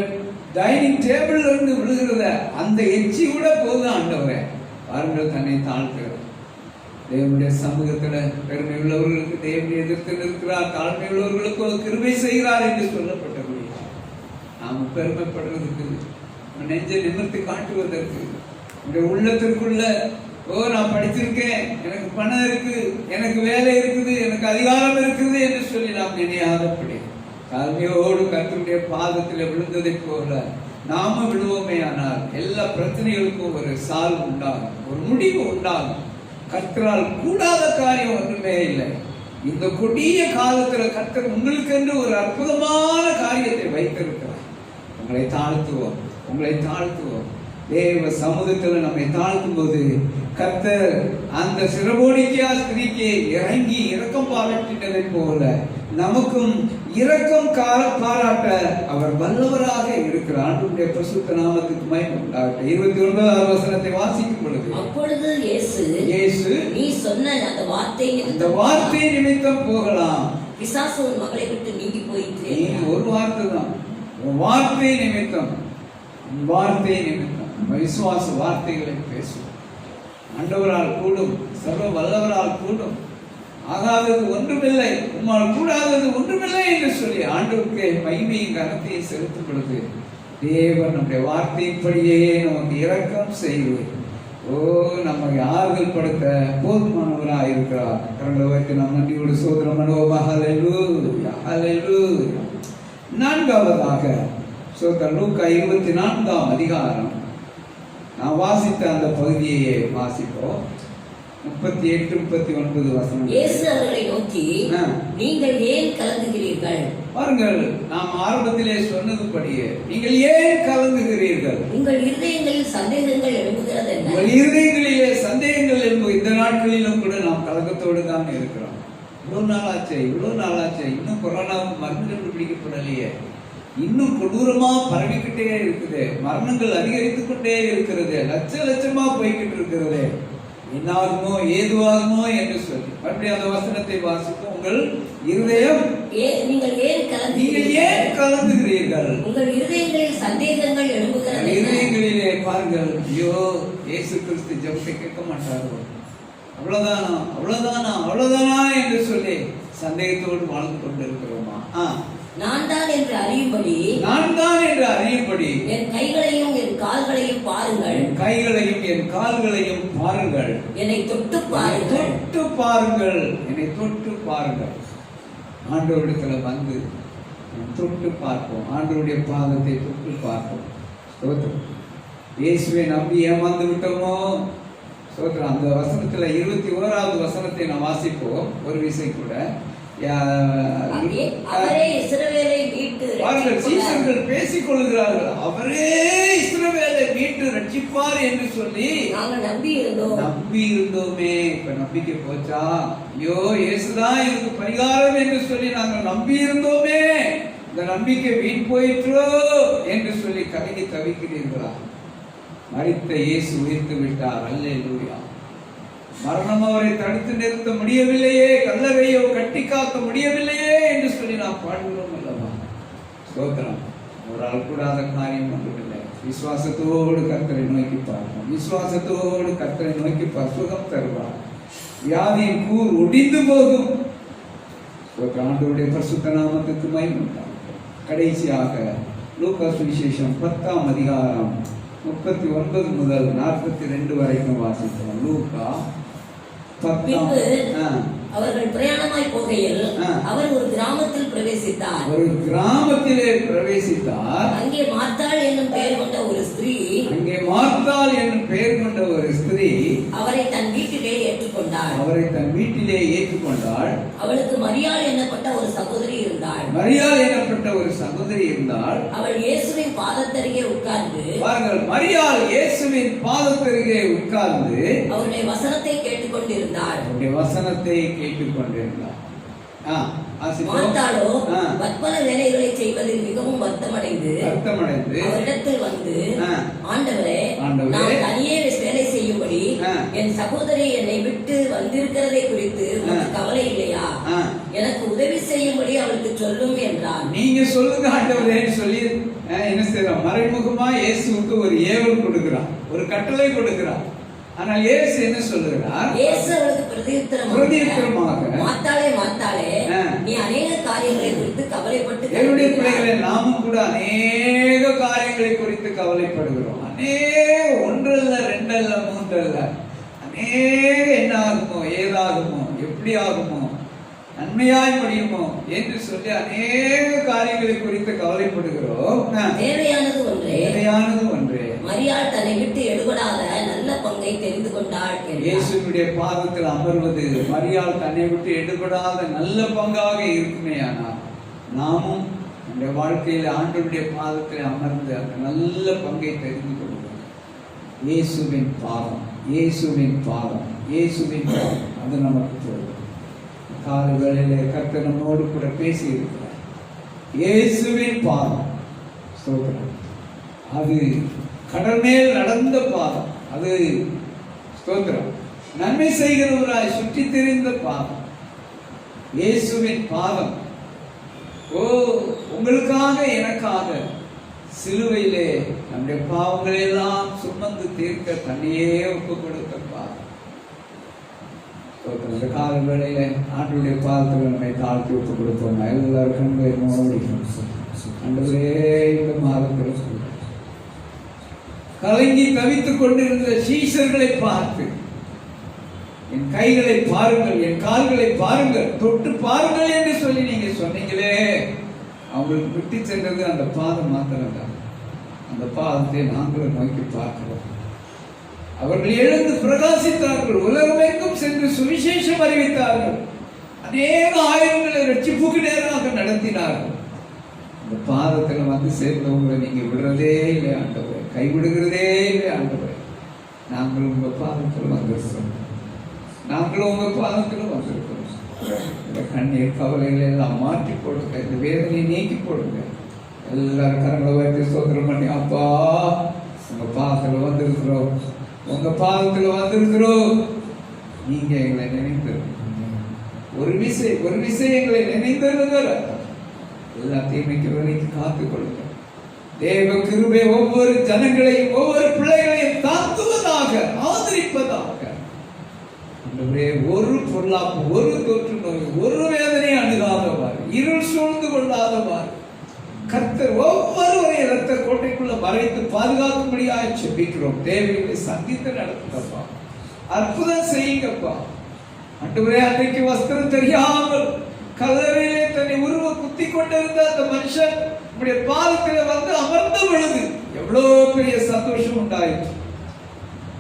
டைனிங் டேபிள் இருந்து விழுகிறத அந்த எச்சி கூட போதும் ஆண்டவரே. பாருங்கள், தன்னை தாழ்த்துகிறது. தேவனுடைய சமூகத்துல பெருமை உள்ளவர்களுக்கு தேவனுடைய எதிர்த்து நிற்கிறார், தாழ்மை உள்ளவர்களுக்கு கிருபை செய்கிறார் என்று சொல்லப்பட்டபடி நாம் பெருமைப்படுறதுக்கு, நெஞ்சை நிமிர்த்தி காட்டுவதற்கு, உங்களுடைய உள்ளத்திற்குள்ள நான் படிச்சிருக்கேன், எனக்கு பணம் இருக்கு, எனக்கு வேலை இருக்குது, எனக்கு அதிகாரம் இருக்குது என்று சொல்லி நாம் நினையாதபடி தாழ்மையோடு கர்த்தருடைய பாதத்தில் விழுந்ததை போல நாம விழுவோமே ஆனால் எல்லா பிரச்சனைகளுக்கும் ஒரு சால்வு உண்டாகும், ஒரு முடிவு உண்டாகும். கர்த்தரால் கூடாத காரியம் ஒன்றுமே இல்லை. இந்த கொடிய காலத்துல கர்த்தர் உங்களுக்கு என்று ஒரு அற்புதமான காரியத்தை வைத்திருக்கிறார். உங்களை தாழ்த்துவோம். தேவ சமூகத்தில் நம்மை தாழ்த்தும் போது கர்த்தர் அந்த சிரோபேனிக்கேயா ஸ்திரீக்கு இறங்கி இரக்கம் பாராட்டினதை போல நமக்கும் இரக்கம் பாராட்ட அவர் வல்லவராக இருக்கிறார். ஆண்டவருடைய பரிசுத்த நாமத்துக்கு மகிமை உண்டாகட்டும். 29வது வசனத்தை வாசிக்கும் பொழுது, அப்பொழுது இயேசு நீ சொன்ன அந்த வார்த்தை நிமித்தம் போகலாம், பிசாசு உன் மகளை விட்டு நீங்கி போயிற்று. ஒரு வார்த்தை தான், வார்த்தை நிமித்தம் விசுவாச வார்த்தைகளை பேசுவோம். ஆண்டவரால் கூடும், சர்வ வல்லவரால் கூடும், ஆகாதது ஒன்றுமில்லை, உம்மால் கூடாதது ஒன்றுமில்லை என்று சொல்லி ஆண்டவருக்கு மகிமையும் கனத்தையும் செலுத்தும் பொழுது தேவன் நம்முடைய வார்த்தையின்படியே நமக்கு இரக்கம் செய்து நம்மை ஆறுதல் படுத்த போதுமானவராக இருக்கிறார். கரங்களை வைத்து நாம் நன்றியோடு சோதரம் பண்ணுவோம். ஹல்லேலூயா, ஹல்லேலூயா. 4வதாக லூக்கா 24ஆம் அதிகாரம் நாம் வாசித்த அந்த பகுதியை வாசிப்போம். 38, 39 வசனம். இயேசு அவர்களை நோக்கி, ஆ. நீங்கள் ஏன் கலங்குகிறீர்கள்? பாருங்கள், நாம் ஆரம்பத்திலே சொன்னதுபடியே நீங்கள் ஏன் கலங்குகிறீர்கள்? உங்கள் இருதயங்களில் சந்தேகங்கள் எழும்புகிறது என்ன? உங்கள் இருதயங்களிலே சந்தேகங்கள் என்பது இந்த நாட்களிலும் கூட நாம் கலக்கத்தோடு தான் இருக்கிறோம். இவ்வளவு நாளாச்சே இன்னும் கொரோனாவுக்கு மருந்து கண்டுபிடிக்கப்படலையே, இன்னும் கொடூரமா பரவிக்கிட்டே இருக்குது, மரணங்கள் அதிகரித்துக் கொண்டே இருக்கிறது, லட்சமா போய்கிட்டு இருக்கிறது, என்னாகுமோ ஏதுவாகுமோ என்று சொல்லி மறுபடியும் அந்த வசனத்தை வாசிப்போம். உங்கள் இருதயம் நீங்கள் ஏன் கலங்குகிறீர்கள்? உங்கள் இருதயங்களில் சந்தேகங்கள் எழும்புகிறது. இருதயங்களிலே பாருங்கள், ஐயோ இயேசு கிறிஸ்து ஜெபத்தை கேட்க மாட்டாரோ, அவ்வளவுதானா என்று சொல்லி சந்தேகத்தோடு வாழ்ந்து கொண்டிருக்கிறோமா? நான் தான் என்று அறியும்படி என் கைகளையும் என் கால்களையும் பாருங்கள். என்னை தொட்டு பாருங்கள். ஆண்டவரிடத்துல வந்து தொட்டு பார்ப்போம், ஆண்டவருடைய பாதத்தை தொட்டு பார்ப்போம். ஸ்தோத்திரம். இயேசுவை நம்பி ஏமாந்து விட்டோமோ? ஸ்தோத்திரம். அந்த வசனத்துல 21வது வசனத்தை நான் வாசிப்போம் ஒரு விசை கூட. சீசர்கள் பேசிக் கொள்கிறார்கள், அவரே இஸ்ரவேலை மீட்டு ரட்சிப்பார் என்று சொல்லி நம்பி இருந்தோமே. இப்ப நம்பிக்கை போச்சா? ஐயோ இயேசுதான் எனக்கு பரிகாரம் என்று சொல்லி நாங்கள் நம்பி இருந்தோமே, இந்த நம்பிக்கை வீண் போயிற்றோ என்று சொல்லி கலங்கி தவிக்கிறீர்களா? மரித்த இயேசு உயிர்த்து விட்டார். அல்லேலூயா. மரணம் அவரை தடுத்து நிறுத்த முடியவில்லையே, கல்லறையோ கட்டி காக்க முடியவில்லையே என்று சொல்லி நாம் பாடுகிறோம் அல்லவா? ஸ்தோத்திரம். ஒரு ஆள் கூடாத காரியம் ஒன்றுமில்லை. விசுவாசத்தோடு கர்த்தரை நோக்கி பார்ப்போம். விசுவாசத்தோடு கர்த்தரை நோக்கி சுகம் தருவார். வியாதியின் கூர் ஒடிந்து போகும். ஆண்டவருடைய பரிசுத்த நாமத்துக்கு மகிமை உண்டாகட்டும். கடைசியாக லூக்கா சுவிசேஷம் 10ஆம் அதிகாரம் 39 முதல் 42 வரைக்கும் வாசிக்கிறோம். லூக்கா 10. அவர்கள் பிரயாணமாய் போகையில் அவர் ஒரு கிராமத்தில் பிரவேசித்தார். அங்கே மார்த்தாள் என்னும் பெயர் கொண்ட ஒரு ஸ்திரீ அவரை தன் வீட்டிலே ஏற்றுக்கொண்டாள். அவளுக்கு மரியாள் என்னப்பட்ட ஒரு சகோதரி இருந்தாள். அவள் இயேசுவின் பாதத்தருகே உட்கார்ந்து, பாருங்கள், மரியாள் இயேசுவின் பாதத்தருகே உட்கார்ந்து அவருடைய வசனத்தை கேட்டுக்கொண்டிருந்தாள். மார்த்தாளோ பற்பல வேலைகளை செய்வதில் மிகவும் வருத்தமடைந்து அவரிடத்தில் வந்து, ஆண்டவரே, நான் தனியே வேலை செய்யும்படி என் சகோதரி என்னை விட்டு வந்திருக்கிறதை குறித்து உனக்கு கவலை இல்லையா? எனக்கு உதவி செய்யும்படி அவளுக்கு சொல்லும் என்றார். நீங்க சொல்லுங்க ஆண்டவரே சொல்லி என்ன செய்யறோம்? மறைமுகமா இயேசுவுக்கு ஒரு ஏவல் கொடுக்கிறார், ஒரு கட்டளை கொடுக்கிறார். ஆனால் இயேசு என்ன சொல்லுகிறார்? இயேசு அவளுக்கு பிரதியுத்தரமாக, மார்த்தாளே, நீ அநேக காரியங்களை குறித்து கவலைப்பட்டு, என்னுடைய பிள்ளைகளை நாமும் கூட அநேக காரியங்களை குறித்து கவலைப்படுகிறோம். அநேக, ஒன்றல்ல, ரெண்டல்ல, மூன்றல்ல, அநேக என்ன ஆகுமோ, ஏதாகுமோ, எப்படி ஆகுமோ, நன்மையாய் முடியுமோ என்று சொல்லி அநேக காரியங்களை குறித்து கவலைப்படுகிறோம். தேவையானது ஒன்றே. மரியாள் தன்னை விட்டு எடுபடாத நல்ல பங்கை தெரிந்து கொண்டாள். இயேசுவினுடைய பாதத்தில் அமர்வது மரியாள் தன்னை விட்டு எடுபடாத நல்ல பங்காக இருக்குமே. ஆனால் நாமும் நம்முடைய வாழ்க்கையில் ஆண்டவருடைய பாதத்தில் அமர்ந்து அந்த நல்ல பங்கை தெரிந்து கொள்வோம். இயேசுவின் பாதம் அது நமக்கு போதும். கால வேளையிலே கர்த்தர் நம்மோடு கூட பேசி இருக்கிறார். இயேசுவின் பாதம், ஸ்தோத்திரம். அது கடல் மேல் நடந்த பாதம், அது ஸ்தோத்திரம். நன்மை செய்கிறவராய் சுற்றி திரிந்த பாதம், இயேசுவின் பாதம். உங்களுக்காக எனக்காக சிலுவையிலே நம்முடைய பாவங்களை எல்லாம் சுமந்து தீர்க்க தன்னையே ஒப்பு கொடுத்த பாதம். இந்த கால வேளையில ஆண்டுடைய பாதத்தில் நம்மை தாழ்த்தி ஒப்பு கொடுப்போம். எல்லாருக்கும் இந்த மாதத்தில் கலங்கி தவித்துக் கொண்டிருந்த சீஷர்களை பார்த்து, என் கைகளை பாருங்கள், என் கால்களை பாருங்கள், தொட்டு பாருங்கள் என்று சொல்லி நீங்க சொன்னீங்களே, அவங்களுக்கு விட்டு சென்றது அந்த பாதம் மாத்திரம் தான். அந்த பாதத்தை நாங்களும் நோக்கி பார்க்கிறோம். அவர்கள் எழுந்து பிரகாசித்தார்கள், உலகமெங்கும் சென்று சுவிசேஷம் அறிவித்தார்கள், அநேக ஆயிரங்களை ரட்சிப்புக்கு நேராக நடத்தினார்கள். இந்த பாதத்துல வந்து சேர்ந்தவங்களை நீங்க விடுறதே இல்லை ஆண்டவரே, கைவிடுகிறதே இல்லை ஆண்டவரே. நாங்களும் உங்க பாதத்துல வந்திருக்கிறோம், நாங்களும் உங்க பாதத்துல வந்திருக்கிறோம். இந்த கண்ணீர் கவலைகளை எல்லாம் மாற்றி போடுங்க, இந்த வேதனையை நீக்கி போடுங்க. எல்லாரும் கரங்களை வைத்து ஸ்தோத்திரம் பண்ணி, அப்பா உங்க பாதத்துல வந்திருக்கிறோம், உங்க பாதத்துல வந்திருக்கிறோம். நீங்க எங்களை நினைத்திருக்கீங்க, ஒரு விசை எங்களை நினைத்திருங்கள். எல்லா தீமைக்கு வரைக்கும் காத்துக் கொள்ளுங்க. தேவ கிருபை ஒவ்வொரு ஜனங்களையும் ஒவ்வொரு பிள்ளைகளையும் தாக்குவதாக, ஆதரிப்பதாக. ஒரு பொருளாப்பு, ஒரு தொற்று நோய், ஒரு வேதனை அணுகாதவாறு, இருள் சூழ்ந்து கொள்ளாதவாறு கர்த்தர் ஒவ்வொருவரையும் இரத்த கோட்டைக்குள்ள மறைத்து பாதுகாக்கும்படியாக செபிக்கிறோம். தேவைகளை சந்தித்து நடத்துங்கப்பா, அற்புதம் செய்யுங்கப்பா. ஆண்டவரே, அன்றைக்கு வஸ்திரம் தெரியாமல் கல்லறையிலே தன்னை உருவ குத்தி கொண்டிருந்த அந்த மனுஷன் உடைய பாதத்தில் வந்து அமர்ந்த பொழுது எவ்வளவு பெரிய சந்தோஷம் உண்டாயிற்று.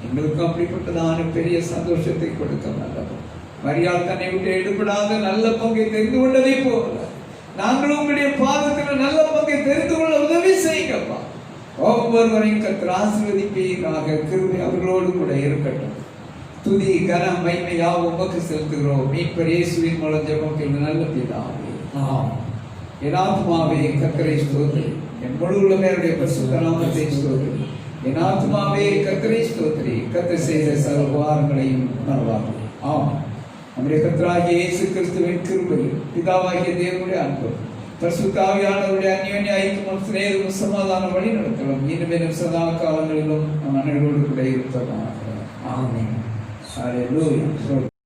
எங்களுக்கும் அப்படிப்பட்டதான பெரிய சந்தோஷத்தை கொடுக்க நல்லவர். மரியாள் தன்னை விட்டு எடுபடாத நல்ல பங்கை தெரிந்து கொண்டதை போல நாங்களும் உங்களுடைய பாதத்தில் நல்ல பங்கை தெரிந்து கொள்ள உதவி செய்யுங்கப்பா. ஒவ்வொருவரையும் கர்த்தர் ஆசீர்வதிப்பீராக. கிருபை அவர்களோடு கூட இருக்கட்டும். துதி கனம் மகிமை யாவும் உமக்கு செலுத்துகிறோம். மீட்பர் இயேசுவின் மூலம் ஜெபம் கேளுங்க நல்ல பிதாவே. என் ஆத்துமாவே கர்த்தரை ஸ்தோத்திரி, என் முழு உள்ளமையுடைய பரிசுத்த நாமத்தை ஸ்தோத்திரி. என் ஆத்துமாவே கர்த்தரை ஸ்தோத்திரி, கர்த்தர் செய்த சகல உபகாரங்களையும் மறவாதே. ஆம், நம்முடைய கர்த்தராகிய இயேசு கிறிஸ்துவின் கிருபையும் பிதாவாகிய தேவனுடைய அன்பும் பரிசுத்த ஆவியானவருடைய அந்யோன்ய ஐக்கியமும் சிநேகமும் சமாதான வழி நடத்தலும் இனிமேலும் சதா காலங்களிலும் நம் அனைவரோடு கூட இருப்பதாக. ஆமென். Hallelujah.